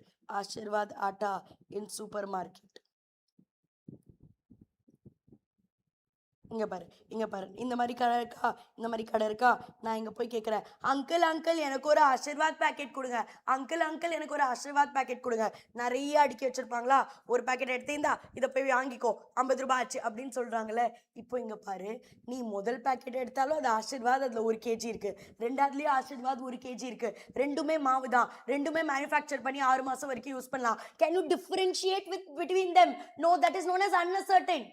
இங்க பாரு இங்க பாரு, இந்த மாதிரி கடை இருக்கா, இந்த மாதிரி கடை இருக்கா, நான் இங்க போய் கேட்குறேன், அங்கிள் அங்கிள் எனக்கு ஒரு ஆசீர்வாத் பேக்கெட் கொடுங்க, அங்கிள் அங்கிள் எனக்கு ஒரு ஆசீர்வாத் பேக்கெட் கொடுங்க. நிறைய அடுக்கி வச்சிருப்பாங்களா, ஒரு பேக்கெட் எடுத்தீந்தா இதை போய் வாங்கிக்கோ 50 ரூபாய் ஆச்சு அப்படின்னு சொல்றாங்களே. இப்போ இங்க பாரு, நீ முதல் பேக்கெட் எடுத்தாலும் அது ஆசீர்வாத், அதுல 1 kg இருக்கு, ரெண்டாவதுலயும் ஆசீர்வாத் 1 kg இருக்கு, ரெண்டுமே மாவு தான், ரெண்டுமே மேனுஃபேக்சர் பண்ணி 6 மாசம் வரைக்கும் யூஸ் பண்ணலாம். Can you differentiate with between them? No, that is known as uncertain.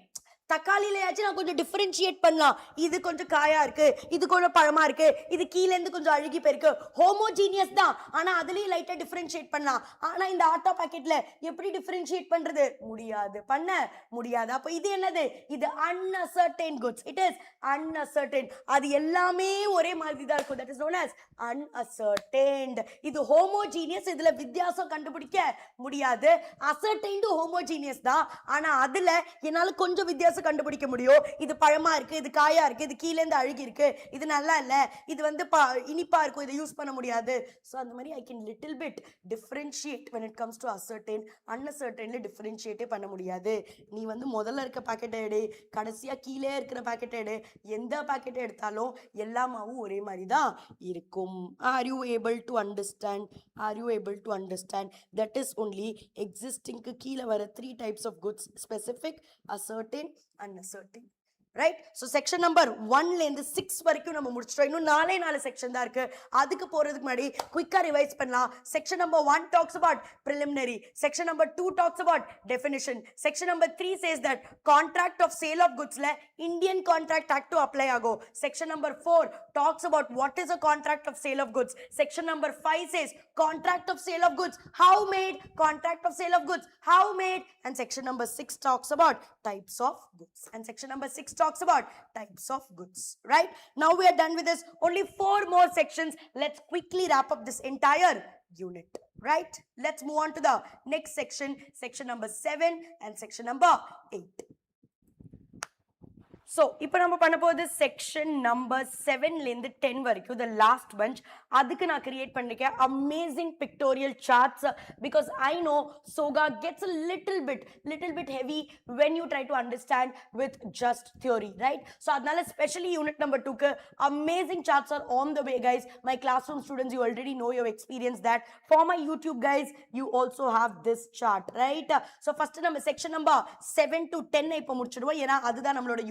தக்காளியிலயாச்சும் நான் கொஞ்சம் டிஃபரன்ஷியேட் பண்ணலாம், இது கொஞ்சம் காயா இருக்கு, இது கொஞ்சம் பழமா இருக்கு, இது கீழே இருந்து கொஞ்சம் அழுகி போயிருக்கு, ஹோமோஜீனியஸ் தான், ஆனா அதுலயும் லைட்டா டிஃபரன்ஷியேட் பண்ணலாம். ஆனா இந்த ஆட்டோ பாக்கெட்ல எப்படி டிஃபரன்ஷியேட் பண்றது? முடியாது, பண்ண முடியாது. அப்ப இது என்னது? இது uncertain goods. It is uncertain. அது எல்லாமே ஒரே மாதிரி தான் இருக்கும். That is known as unascertained. இது ஹோமோஜீனியஸ், இதுல வித்தியாசம் கண்டுபிடிக்க முடியாது. ascertained ஹோமோஜீனியஸ் தான், ஆனா அதுல என்னால கொஞ்சம் வித்தியாசம் கண்டுபிடிக்க முடியும். இது பழமா இருக்கு, இது காயா இருக்கு, இது கீழே இருந்து அழுகி இருக்கு, இது நல்லா இல்ல, இது வந்து இனிப்பா இருக்கும், இதை யூஸ் பண்ண முடியாது. சோ அந்த மாதிரி I can little bit differentiate when it comes to ascertain. uncertainly differentiate பண்ண முடியாது. நீ வந்து முதல்ல இருக்க பாக்கெட்டை எடு, கடைசியா கீழே இருக்கிற பாக்கெட்டை எடு, எந்த பாக்கெட்டை எடுத்தாலும் எல்லாமாவும் ஒரே மாதிரி தான் இருக்கும். Are you able to understand? Are you able to understand? That is only existing க்கு கீழே வர 3 types of goods: specific, ascertain, uncertain. Right? So section number 1 ல இருந்து 6 வரைக்கும் நம்ம முடிச்சிட்டோம். இன்னும் 4 செக்ஷன் தான் இருக்கு. அதுக்கு போறதுக்கு முன்னாடி குயிக்கா ரிவைஸ் பண்ணலாம். Section number 1 talks about preliminary. Section number 2 talks about definition. Section number 3 says that contract of sale of goods ல Indian Contract Act to apply ஆகும். Section number 4 talks about what is a contract of sale of goods. Section number 5 says contract of sale of goods, how made, contract of sale of goods, how made, and section number 6 talks about types of goods, and section number 6 talks about types of goods. Right, now we are done with this, only 4 more sections. Let's quickly wrap up this entire unit. Right, let's move on to the next section, section number 7 and section number 8. So இப்போ நம்ம பண்ண போகுது section number 7ல இருந்து 10 வரைக்கும், the last bunch. அதுக்கு நான் create பண்ணிருக்கேன் amazing pictorial charts, because I know SOGA gets a little bit heavy when you try to understand with just theory, right? So அதனால especially unit number 2க்கு amazing charts are on the way, guys. My classroom students, you already know, you have experienced that. For my YouTube guys, you also have this chart, right? So first நம்ம section number 7 to 10 இப்போ முடிச்சிடுவோம், ஏன்னா அதுதான் நம்மளோட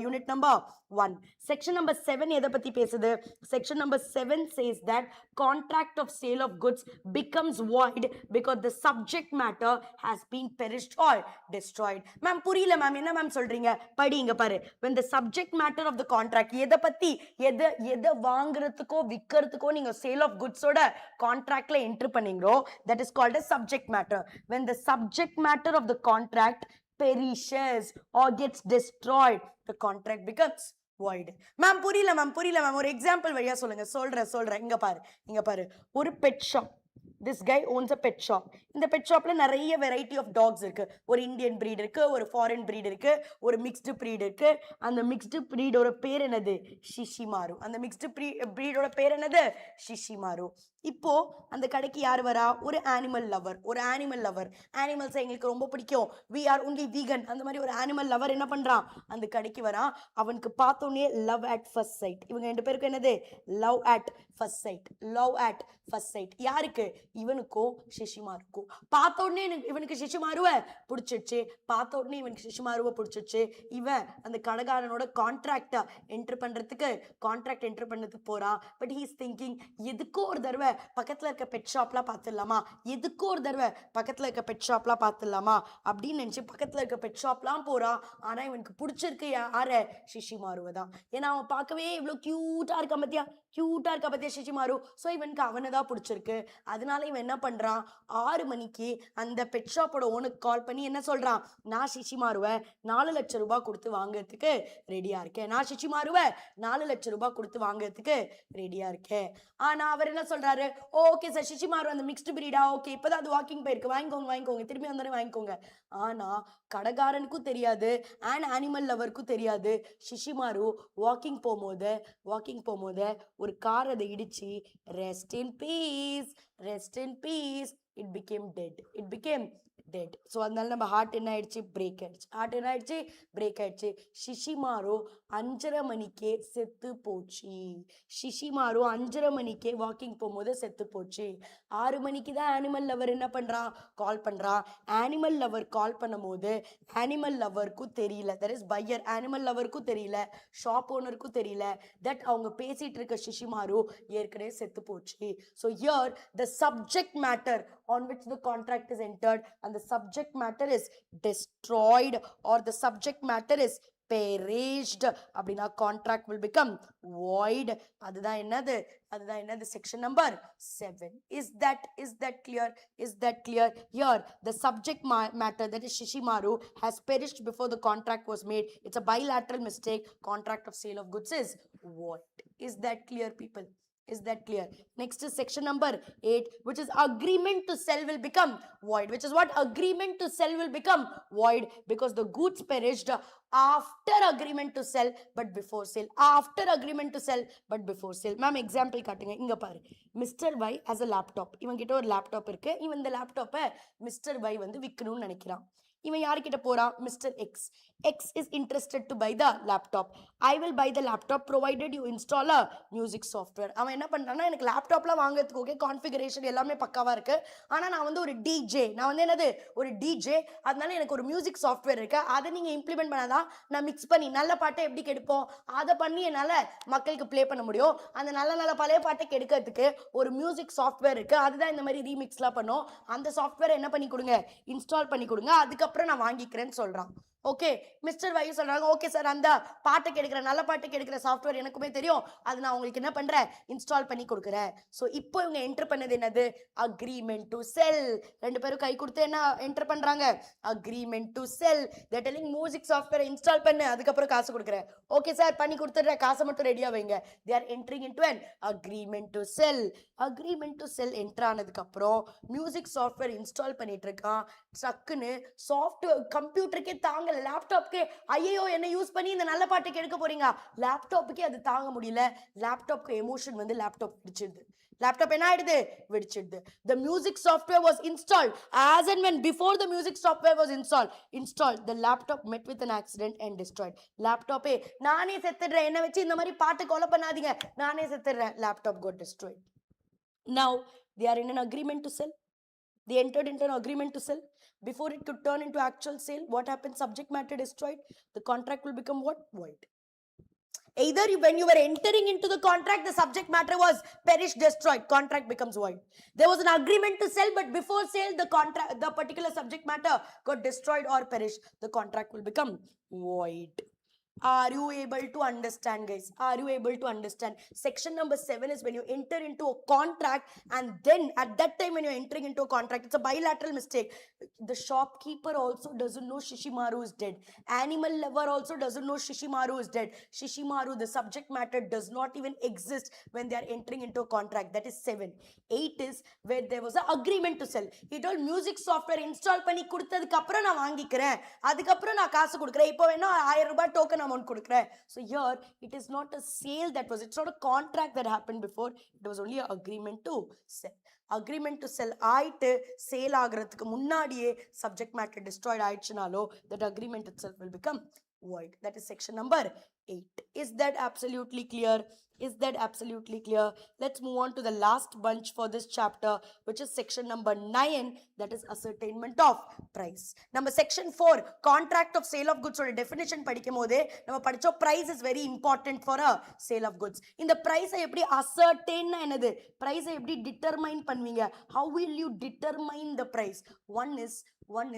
unit number 1. Section number 7 எதை பத்தி பேசுது? Section number 7 says that contract of sale of goods becomes void because the subject matter has been perished or destroyed. Ma'am புரியல ma'am, என்ன ma'am சொல்றீங்க? படிங்க பாரு. When the subject matter of the contract, எதை பத்தி, எதை வாங்குறதுக்கோ விக்கிறதுக்கோ நீங்க sale of goods ஓட contractல enter பண்ணீங்களோ, that is called as subject matter. When the subject matter of the contract perishes or gets destroyed, the contract becomes void. Ma'am புரியல ma'am, ஒரு example வழியா சொல்லுங்க. சொல்றேன். இங்க பாரு, ஒரு pet shop. This guy owns a pet shop. இந்த bed ஷாப்ல நிறைய வெரைட்டி ஆஃப் டாக்ஸ் இருக்கு. ஒரு இந்தியன் breed இருக்கு, ஒரு ஃபாரின் breed இருக்கு, ஒரு மிக்ஸ்டு breed இருக்கு. அந்த மிக்ஸ்டு breedோட பேர் என்னது? ஷிஷிமாரு. அந்த மிக்ஸ்டு breedோட பேர் என்னது? ஷிஷிமாரு. இப்போ அந்த கடைக்கு யார் வரா? ஒரு அனிமல் லவர். அனிமல்ஸ் எங்களுக்கு ரொம்ப பிடிக்கும், we are only vegan. அந்த மாதிரி ஒரு அனிமல் லவர் என்ன பண்றான்? அந்த கடைக்கு வரான். அவனுக்கு பார்த்தோன்னே லவ் அட் ஃபர்ஸ்ட் சைட். இவங்க 2 பேருக்கு என்னது? Love at first sight. யாருக்கு? இவனுக்கும் ஷிஷிமாருக்கும். பார்த்த உடனே இவனுக்கு ஷிஷிமாருவை பிடிச்சிடுச்சு. இவன் அந்த கடைக்காரனோட கான்ட்ராக்ட் என்டர் பண்றதுக்கு போறான். பட் ஹீஸ் திங்கிங், எதுக்கோ ஒரு தடவை பக்கத்துல இருக்க பெட் ஷாப்லாம் பார்த்துடலாமா அப்படின்னு நினைச்சு பக்கத்துல இருக்க பெட் ஷாப்லாம் போறான். ஆனா இவனுக்கு பிடிச்சிருக்கு யார? ஷிஷிமாருவை தான். ஏன்னா அவன் பார்க்கவே இவ்வளவு கியூட்டா இருக்கா பத்தியா ஷிஷிமாரு. ஸோ இவனுக்கு அவனை தான் பிடிச்சிருக்கு. அதனால இவன் என்ன பண்றான்? 6 மணிக்கு அந்த பெட் ஷாப்போட ஓனுக்கு கால் பண்ணி என்ன சொல்றான்? நான் ஷிஷிமாருவை 4 லட்சம் ரூபாய் கொடுத்து வாங்குறதுக்கு ரெடியா இருக்கேன். ஆனா அவர் என்ன சொல்றாரு? ஓகே சார், ஷிஷிமாரு அந்த மிக்ஸ்டு பிரீடா? ஓகே, இப்பதான் அது வாக்கிங் போயிருக்கு, வாங்கிக்கோங்க, திரும்பி வந்தானே வாங்கிக்கோங்க. ஆனா கடைக்காரனுக்கும் தெரியாது, அண்ட் அனிமல் லவருக்கும் தெரியாது, ஷிஷிமாரு வாக்கிங் போகும்போது ஒரு கார் அதை இடிச்சு rest in peace, it became dead. Dead. So அதனால நம்ம ஹார்ட் என்ன ஆயிடுச்சு, பிரேக் ஆயிடுச்சு. ஹார்ட் என்ன ஆயிடுச்சு, பிரேக் ஆயிடுச்சு. ஷிஷிமாரு 5:30 மணிக்கே செத்து போச்சு. ஷிஷிமாரு 5:30 மணிக்கே வாக்கிங் போகும்போது செத்து போச்சு. 6 மணிக்கு தான் ஆனிமல் லவர் என்ன பண்றான், கால் பண்றான். ஆனிமல் லவர் கால் பண்ணும்போது ஆனிமல் லவருக்கும் தெரியல, தட் இஸ் பையர் ஆனிமல் லவருக்கும் தெரியல, ஷாப் ஓனருக்கும் தெரியல தட் அவங்க பேசிட்டு இருக்க ஷிஷிமாரு ஏற்கனவே செத்து போச்சு. So here the subject matter on which the contract is entered and the subject matter is destroyed or the subject matter is perished அப்படினா contract will become void. அதுதான் என்னது section number 7. Is that clear? Here the subject matter, that is Shishimaru, has perished before the contract was made. It's a bilateral mistake. Contract of sale of goods is void. Is that clear, people? Is that clear? Next is section number 8, which is agreement to sell will become void. Which is what? Agreement to sell will become void because the goods perished after agreement to sell but before sale. After agreement to sell but before sale. Ma'am, example காட்டுங்க. இங்க பாரு. Mr. Y has a laptop. இவன் கிட்ட ஒரு laptop இருக்கு. இவன் இந்த லேப்டாப்பை Mr. Y வந்து விற்கணும்னு நினைக்கிறான். இவன் யார்கிட்ட போறான், mister X. X is interested to buy the laptop. I will buy the laptop provided you install a music software. அவன் என்ன பண்றான்னா, எனக்கு லேப்டாப்லாம் வாங்குறதுக்கு ஓகே, கான்ஃபிகரேஷன் எல்லாமே பக்காவா இருக்கு, ஆனா நான் வந்து ஒரு டிஜே, நான் வந்து என்னது ஒரு டிஜே, அதனால எனக்கு ஒரு மியூசிக் சாஃப்ட்வேர் இருக்கு, அதை நீங்க இம்ப்ளிமெண்ட் பண்ணாதான் நான் மிக்ஸ் பண்ணி நல்ல பாட்டை எப்படி கெடுப்போம், அதை பண்ணி என்னால மக்களுக்கு ப்ளே பண்ண முடியும். அந்த நல்ல பழைய பாட்டை கெடுக்கிறதுக்கு ஒரு மியூசிக் சாஃப்ட்வேர் இருக்கு, அதுதான் இந்த மாதிரி ரீமிக்ஸ்லாம் பண்ணும். அந்த சாஃப்ட்வேர் என்ன பண்ணி கொடுங்க, இன்ஸ்டால் பண்ணி கொடுங்க, அதுக்கப்புறம் நான் வாங்கிக்கிறேன்னு சொல்றான். ஓகே, மிஸ்டர் வை சொல்றாங்க, ஓகே சார், அந்த பாட்டை கெடுக்கிற நல்ல பாட்டை கெடுக்கிற சாஃப்ட்வேர் எனக்குமே தெரியும், அது நான் உங்களுக்கு என்ன பண்றேன், இன்ஸ்டால் பண்ணி கொடுக்குறேன். ஸோ இப்போ இவங்க என்டர் பண்ணது என்னது, அக்ரிமெண்ட் டு செல். ரெண்டு பேரும் கை கொடுத்து என்ன என்டர் பண்றாங்க, agreement to sell. That telling music software install பண்ணு, அதுக்கப்புறம் காசு கொடுக்குறேன். ஓகே சார், பண்ணி கொடுத்துட்றேன், காசை மட்டும் ரெடியா வைங்க. They are entering into an agreement to sell. Agreement to sell enter ஆனதுக்கு அப்புறம் மியூசிக் சாஃப்ட்வேர் இன்ஸ்டால் பண்ணிட்டு இருக்கான். டக்குன்னு சாஃப்ட்வேர் கம்ப்யூட்டருக்கே தாங்க, லேப்டாப்க்கு ஐயோ என்ன யூஸ் பண்ணி இந்த நல்ல பாட்டுக்கு எடுக்க போறீங்க, லேப்டாப்புக்கே அது தாங்க முடியல. லேப்டாப்க்கு எமோஷன் வந்து லேப்டாப் வெடிச்சிடுது. லேப்டாப் என்ன ஆயிடுது, வெடிச்சிடுது. The music software was installed. As and when before the music software was installed, the laptop met with an accident and destroyed. லேப்டாப்பே நானே செத்துடுறேன், என்ன வச்சு இந்த மாதிரி பாட்டு கொலை பண்ணாதீங்க, நானே செத்துடுறேன், laptop got destroyed. Now they are in an agreement to sell. They entered into an agreement to sell. Before it could turn into actual sale, what happened? Subject matter destroyed. The contract will become what? Void. Either when you were entering into the contract, the subject matter was perished, destroyed. Contract becomes void. There was an agreement to sell, but before sale, the particular subject matter got destroyed or perished. The contract will become void. Are you able to understand, guys? Are you able to understand? Section number 7 is when you enter into a contract, and then at that time when you're entering into a contract, it's a bilateral mistake. The shopkeeper also doesn't know Shishimaru is dead. Animal lover also doesn't know Shishimaru is dead. Shishimaru, the subject matter, does not even exist when they are entering into a contract. That is 7. 8 is where there was an agreement to sell. He told music software install பண்ணி கொடுத்ததுக்கு அப்புறம் நான் வாங்கிக்கிறேன், அதுக்கப்புறம் நான் காசு கொடுக்குறேன், இப்போ வேணா 1000 ரூபாய் டோக்கன் amount கொடுக்குறேன். So here it is not a sale it's not a contract that happened before, it was only an agreement to sell. Agreement to sell ஆயிட்டு சேல் ஆகிறதுக்கு முன்னாடியே subject matter destroyed ஆயிடுச்சுனாலோ that agreement itself will become void. That is section number 8. Is that absolutely clear? Is that absolutely clear? Let's move on to the last bunch for this chapter, which is section number 9, that is ascertainment of price. Number section 4, contract of sale of goods oda definition படிக்கும்போதே நம்ம படிச்சோம், price is very important for a sale of goods. இந்த price எப்படி ascertain னா என்னது, price எப்படி determine பண்ணுவீங்க, how will you determine the price? One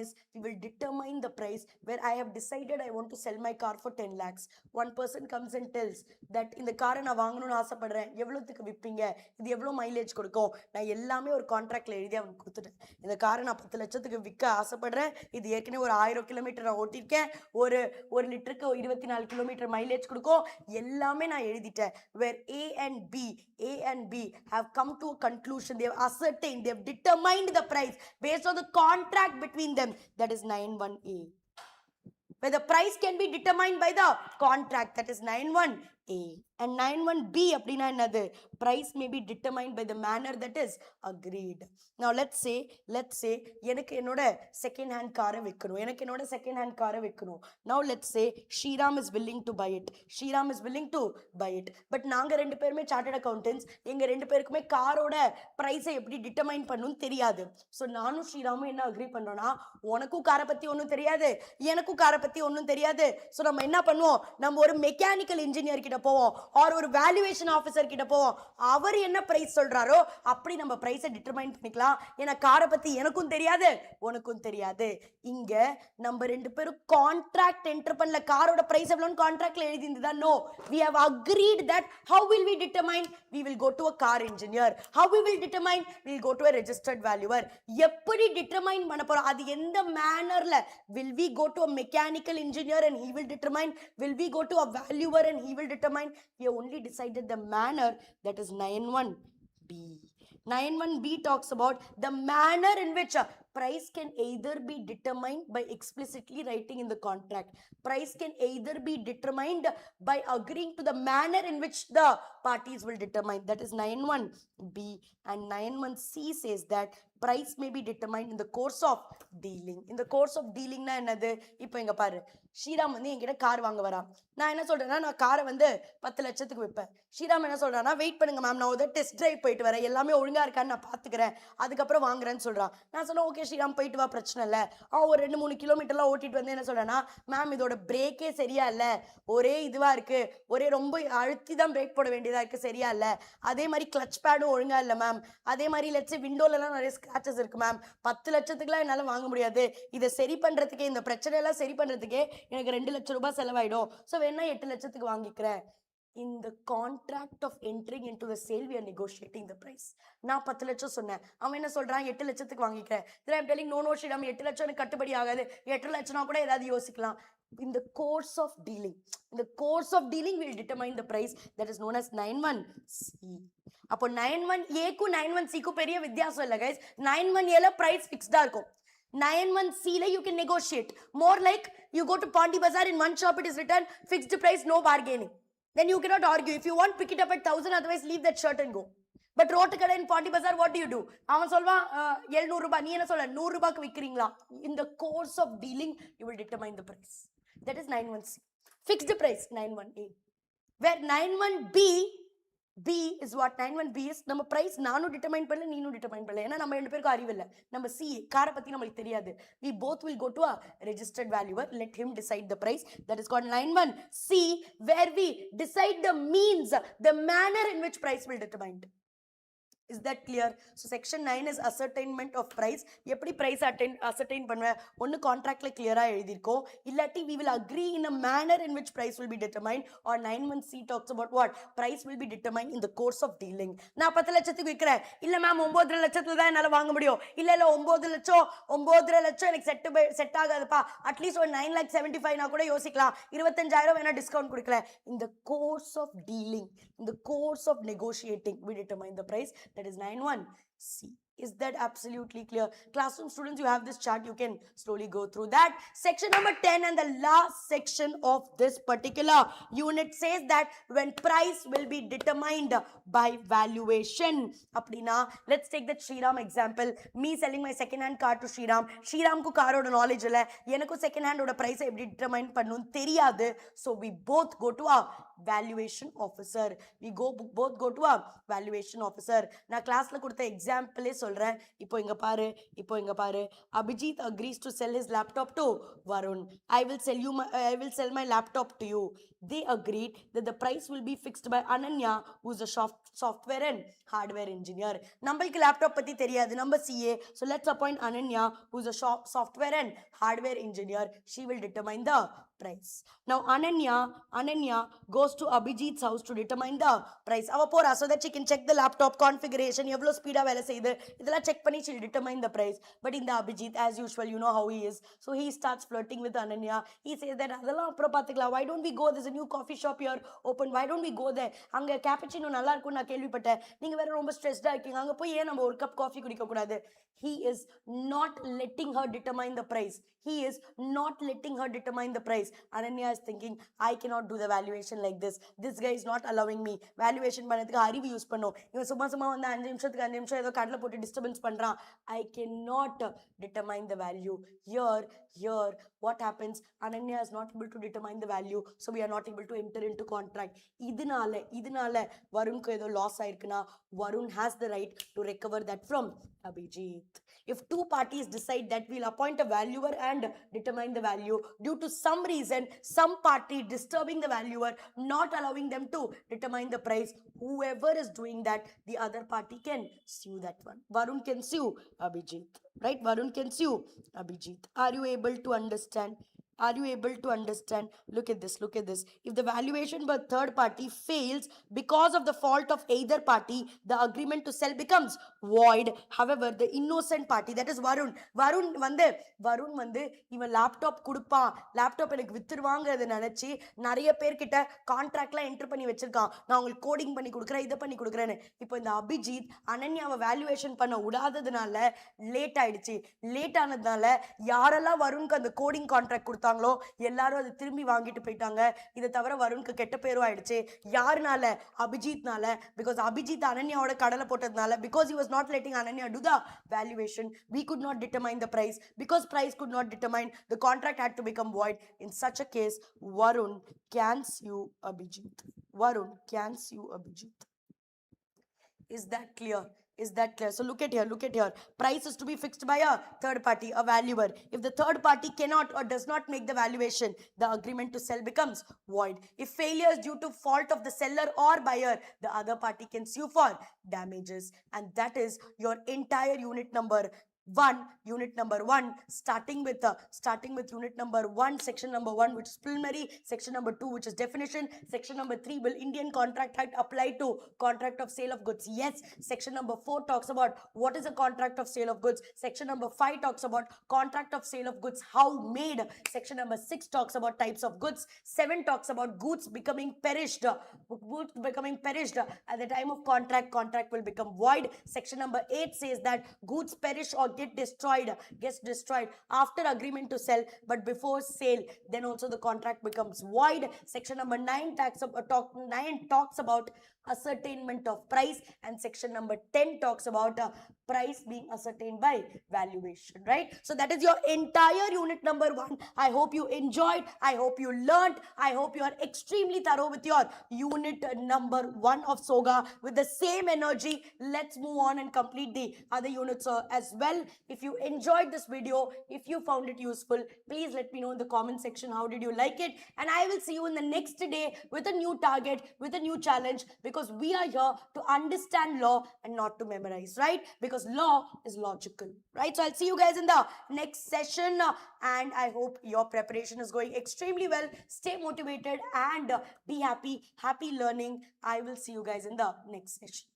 is we will determine the price where I have decided I want to sell my car for 10 lakhs. One person comes and tells that இந்த காரை நான் வாங்கணும்னு ஆசைப்படுறேன், எவ்வளவுக்கு விற்பீங்க, இது எவ்வளவு mileage கொடுக்கும், நான் எல்லாமே ஒரு கான்ட்ராக்ட்ல எழுதி அவனுக்கு கொடுத்துட்டேன். இந்த காரை நான் 10 லட்சத்துக்கு விற்க ஆசைப்படுறேன், இது ஏற்கனவே ஒரு 1000 கிலோமீட்டர் நான் ஓட்டிருக்கேன், ஒரு லிட்டருக்கு 24 கிலோமீட்டர் மைலேஜ் கொடுக்கும், எல்லாமே நான் எழுதிட்டேன். Where A and B have come to a conclusion, they have ascertained, they have determined the price based on the contract between them. That is 9(1)(a). Where the price can be determined by the contract, that is 9(1)(a). A. And 91B அப்படினா என்னது? Price may be determined by the manner that is agreed. Now let's say எனக்கு என்னோட second hand காரை விற்கணும். எனக்கு என்னோட second hand காரை விற்கணும். Now let's say Shriram is willing to buy it. Shriram is willing to buy it. But நாங்க ரெண்டு பேருமே chartered accountants. எங்க ரெண்டு பேருக்குமே காரோட price எப்படி determine பண்ணனும் தெரியாது. So நானும் ஸ்ரீராமும் என்ன agree பண்றோம்னா, உனக்கும் காரை பத்தி ஒண்ணும் தெரியாது, எனக்கும் காரை பத்தி ஒண்ணும் தெரியாது. So நம்ம என்ன பண்ணுவோம்? நம்ம ஒரு மெக்கானிக்கல் இன்ஜினியர் கிட்ட போவோம், ஆர் ஒரு வேல்யூவேஷன் ஆஃபீஸர் கிட்ட போவோம். அவர் என்ன பிரைஸ் சொல்றாரோ அப்படி நம்ம பிரைஸை டிட்டர்மைன் பண்ணிக்கலாம். ஏன்னா காரை பத்தி எனக்கும் தெரியாது, உனக்கும் தெரியாது. இங்க நம்ம ரெண்டு பேரும் கான்ட்ராக்ட் என்டர் பண்ணல. காரோட பிரைஸ் எவ்வளவுன்னு கான்ட்ராக்ட்ல எழுதி இருந்ததா? No. we have agreed that how will we determine? we will go to a car engineer. how we will determine? we will go to a registered valuer. எப்படி டிட்டர்மைன் பண்ண போறோம்? அது எந்த மேனர்ல? will we go to a mechanical engineer and he will determine? will we go to a valuer and he will determine? we have only decided the manner, that is 91B. 91B talks about the manner in which price can either be determined by explicitly writing in the contract. Price can either be determined by agreeing to the manner in which the parties will determine. That is 91B. And 91C says that price may be determined in the course of dealing. In the course of dealing na என்னது? இப்போ இங்க பாரு, ஸ்ரீராம் வந்து என்கிட்ட car வாங்க வரான். நான் என்ன சொல்றேன்னா, நான் காரை வந்து 10 லட்சத்துக்கு விற்பேன். ஸ்ரீராம் என்ன சொல்றான்னா, வெயிட் பண்ணுங்க மேம், நான் ஒரு டெஸ்ட் டிரைவ் போயிட்டு வரேன், எல்லாமே ஒழுங்கா இருக்கான்னு நான் பாத்துக்கிறேன், அதுக்கப்புறம் வாங்குறேன்னு சொல்றான். நான் சொன்னேன், ஓகே ஸ்ரீராம் போயிட்டு வா, பிரச்சனை இல்லை. ஒரு 2-3 கிலோமீட்டர்லாம் ஓட்டிட்டு வந்து என்ன சொல்றேன்னா, மேம் இதோட பிரேக்கே சரியா இல்லை, ஒரே இதுவா இருக்கு, ஒரே ரொம்ப அழுத்தி தான் பிரேக் போட வேண்டியதா இருக்கு, சரியா இல்லை. அதே மாதிரி கிளச் பேடும் ஒழுங்கா இல்லை மேம். அதே மாதிரி லட்சம் விண்டோலலாம் நிறைய ஸ்கிராச்சஸ் இருக்கு மேம். 10 லட்சத்துக்குலாம் என்னால் வாங்க முடியாது. இதை சரி பண்றதுக்கே, இந்த பிரச்சனை எல்லாம் சரி பண்றதுக்கே எனக்கு 2 லட்சம் ரூபாய் செலவாயிடும். ஸோ வேணா 8 லட்சத்துக்கு வாங்கிக்கிறேன். In the contract of entering into the sale, we are negotiating the price. நான் 10 லட்சம் சொன்னேன், அவன் என்ன சொல்றான், 8 லட்சத்துக்கு வாங்கிக்கிறேன். Then I'm telling, no Sriram, 8 லட்சம் எனக்கு கட்டுப்படி ஆகாது, 8 லட்சம்னா கூட ஏதாவது யோசிக்கலாம். In the course of dealing, we will determine the price, that is known as 91C. அப்போ 91A க்கும் 91C க்கும் பெரிய வித்தியாசம் இல்லை guys. 91A price fixed இருக்கும். 91C you can negotiate. More like you go to Pondi Bazaar, in one shop it is written fixed price, no bargaining. Then you cannot argue. If you want, pick it up at 1,000, otherwise leave that shirt and go. But road கடை in Pondi Bazaar, what do? அவன் சொல்வான் 700 ரூபாய், நீ என்ன சொல்ல, 100 ரூபாய்க்கு விற்கிறீங்களா? In the course of dealing, you will determine the price. That is 91C. Fixed price, 91A. Where 91B is what? 91B is நம்ம price நானும் டிட்டர்மைன் பண்ணல, நீனும் டிட்டர்மைன் பண்ணல. ஏன்னா நம்ம ரெண்டு பேருக்கும் அறிவு இல்லை. நம்ம CA காரை பத்தி நம்மளுக்கு தெரியாது. We both will go to a registered valuer, let him decide the price. That is called 91C, where we decide the means, the manner in which price will determine. Is that clear? So section 9 is ascertainment of price. எப்படி price ascertain பண்ணுவேன்? ஒன்னு contractல clear-ஆ எழுதிருக்கோம், இல்லாட்டி we will agree in a manner in which price will be determined. Or 91C talks about what? Price will be determined in the course of dealing. நான் 10 லட்சத்துக்கு விற்கிறேன், இல்ல ma'am 9 லட்சத்துல தான் என்னால வாங்க முடியும். இல்ல 9 லட்சம் எனக்கு செட் ஆகாதுப்பா, அட்லீஸ்ட் ஒரு 9,75,000 நான் கூட யோசிக்கலாம், 25,000 வேணா டிஸ்கவுண்ட் கொடுக்கலாம். In the course of dealing, in the course of negotiating, we determine the price. That is 91C. Is that absolutely clear? Classroom students, you have this chart, you can slowly go through that. Section number 10 and the last section of this particular unit says that when price will be determined by valuation. Appadina, let's take the Shriram example. Me selling my second hand car to Shriram. Shriram ku car oda knowledge illa, enakku second hand oda price eppadi determine pannum theriyadu. So we both go to a valuation officer. both go to a valuation officer. Na class la kodutha example சொல்றேன். இப்போ இங்க பாரு, Abhijit agrees to sell his laptop to Varun. I will sell my laptop to you. They agreed that the price will be fixed by Ananya, who is a software and hardware engineer. நம்மளுக்கு laptop பத்தி தெரியாது, நம்ம CA. So let's appoint Ananya, who is a software and hardware engineer. She will determine the price. Now Ananya goes to Abhijit's house to determine the price. அவ போறா, so that she can check the laptop configuration, எவ்வளவு speedo வேலை செய்யுது, இதெல்லாம் check பண்ணி she'll determine the price. But in the Abhijit, as usual, you know how he is, so he starts flirting with Ananya. He says that அதெல்லாம் அப்புறம் பாத்துக்கலாம், why don't we go, there's a new coffee shop here open, why don't we go there, அங்க cappuccino நல்லா இருக்கும் நான் கேள்விப்பட்டேன், நீங்க வேற ரொம்ப ஸ்ட்ரெஸ்டா இருக்கீங்க, அங்க போய் ஏன் நம்ம ஒரு கப் காஃபி குடிக்க கூடாது? He is not letting her determine the price. He is not letting her determine the price. price. Ananya is thinking, I cannot do the valuation like this. This guy is not allowing me. Valuation பண்ணதுக்கு அறிவு use பண்ணும். இவன் சும்மா சும்மா வந்து 5 நிமிஷத்துக்கு 5 நிமிஷம் ஏதோ கடலை போட்டு டிஸ்டர்பன்ஸ் பண்றான். I cannot determine the value. Here, what happens? Ananya is not able to determine the value, so we are not able to enter into contract. இதனால வருண்க்கு ஏதோ லாஸ் ஆயிருக்குன்னா Varun has the right to recover that from Abhijit. If two parties decide that we'll appoint a valuer and determine the value, due to some reason, some party disturbing the valuer, not allowing them to determine the price, whoever is doing that, the other party can sue that one. Varun can sue Abhijit, right? Varun can sue Abhijit. Are you able to understand? Are you able to understand? Look at this. If the valuation by third party fails because of the fault of either party, the agreement to sell becomes void. However, the innocent party, that is Varun வந்து இவன் laptop கொடுப்பான், laptop எனக்கு வித்துருவாங்கிறத நினைச்சு நிறைய பேர்கிட்ட கான்ட்ராக்ட்லாம் enter பண்ணி வச்சிருக்கான். நான் உங்களுக்கு கோடிங் பண்ணி கொடுக்குறேன், இதை பண்ணி கொடுக்குறேன்னு. இப்போ இந்த அபிஜித் அனன்யாவை வேல்யூவேஷன் பண்ண விடாததுனால லேட் ஆயிடுச்சு. லேட் ஆனதுனால யாரெல்லாம் வருணுக்கு அந்த கோடிங் கான்ட்ராக்ட் கொடுத்தாங்களோ எல்லாரும் அதை திரும்பி வாங்கிட்டு போயிட்டாங்க. இதை தவிர வருணுக்கு கெட்ட பேரும் ஆயிடுச்சு. யாருனால? அபிஜித்னால. பிகாஸ் அபிஜித் அனன்யாவோட கடலை போட்டதுனால, because he was not letting Ananya do the valuation, we could not determine the price. Because price could not determine, the contract had to become void. In such a case, Varun can sue Abhijit. Varun can sue Abhijit. Is that clear? Is that clear? So look at here. Price is to be fixed by a third party, a valuer. If the third party cannot or does not make the valuation, the agreement to sell becomes void. If failure is due to fault of the seller or buyer, the other party can sue for damages. And that is your entire unit number 1, starting with unit number 1, section number 1, which is preliminary, section number 2, which is definition, section number 3, will Indian Contract Act apply to contract of sale of goods? Yes. Section number 4 talks about what is a contract of sale of goods. Section number 5 talks about contract of sale of goods, how made. Section number 6 talks about types of goods. 7 talks about goods becoming perished. At the time of contract will become void. Section number 8 says that goods perish or gets destroyed after agreement to sell, but before sale, then also the contract becomes void. Section number 9 talks about ascertainment of price, and section number 10 talks about price being ascertained by valuation, right? So that is your entire unit number 1. I hope you enjoyed, I hope you learned, I hope you are extremely thorough with your unit number 1 of SOGA with the same energy. Let's move on and complete the other units as well. If you enjoyed this video, if you found it useful, please let me know in the comment section how did you like it, and I will see you in the next day with a new target, with a new challenge, because we are here to understand law and not to memorize, right? Because law is logical, right? So I'll see you guys in the next session, and I hope your preparation is going extremely well. Stay motivated and be happy learning. I will see you guys in the next session.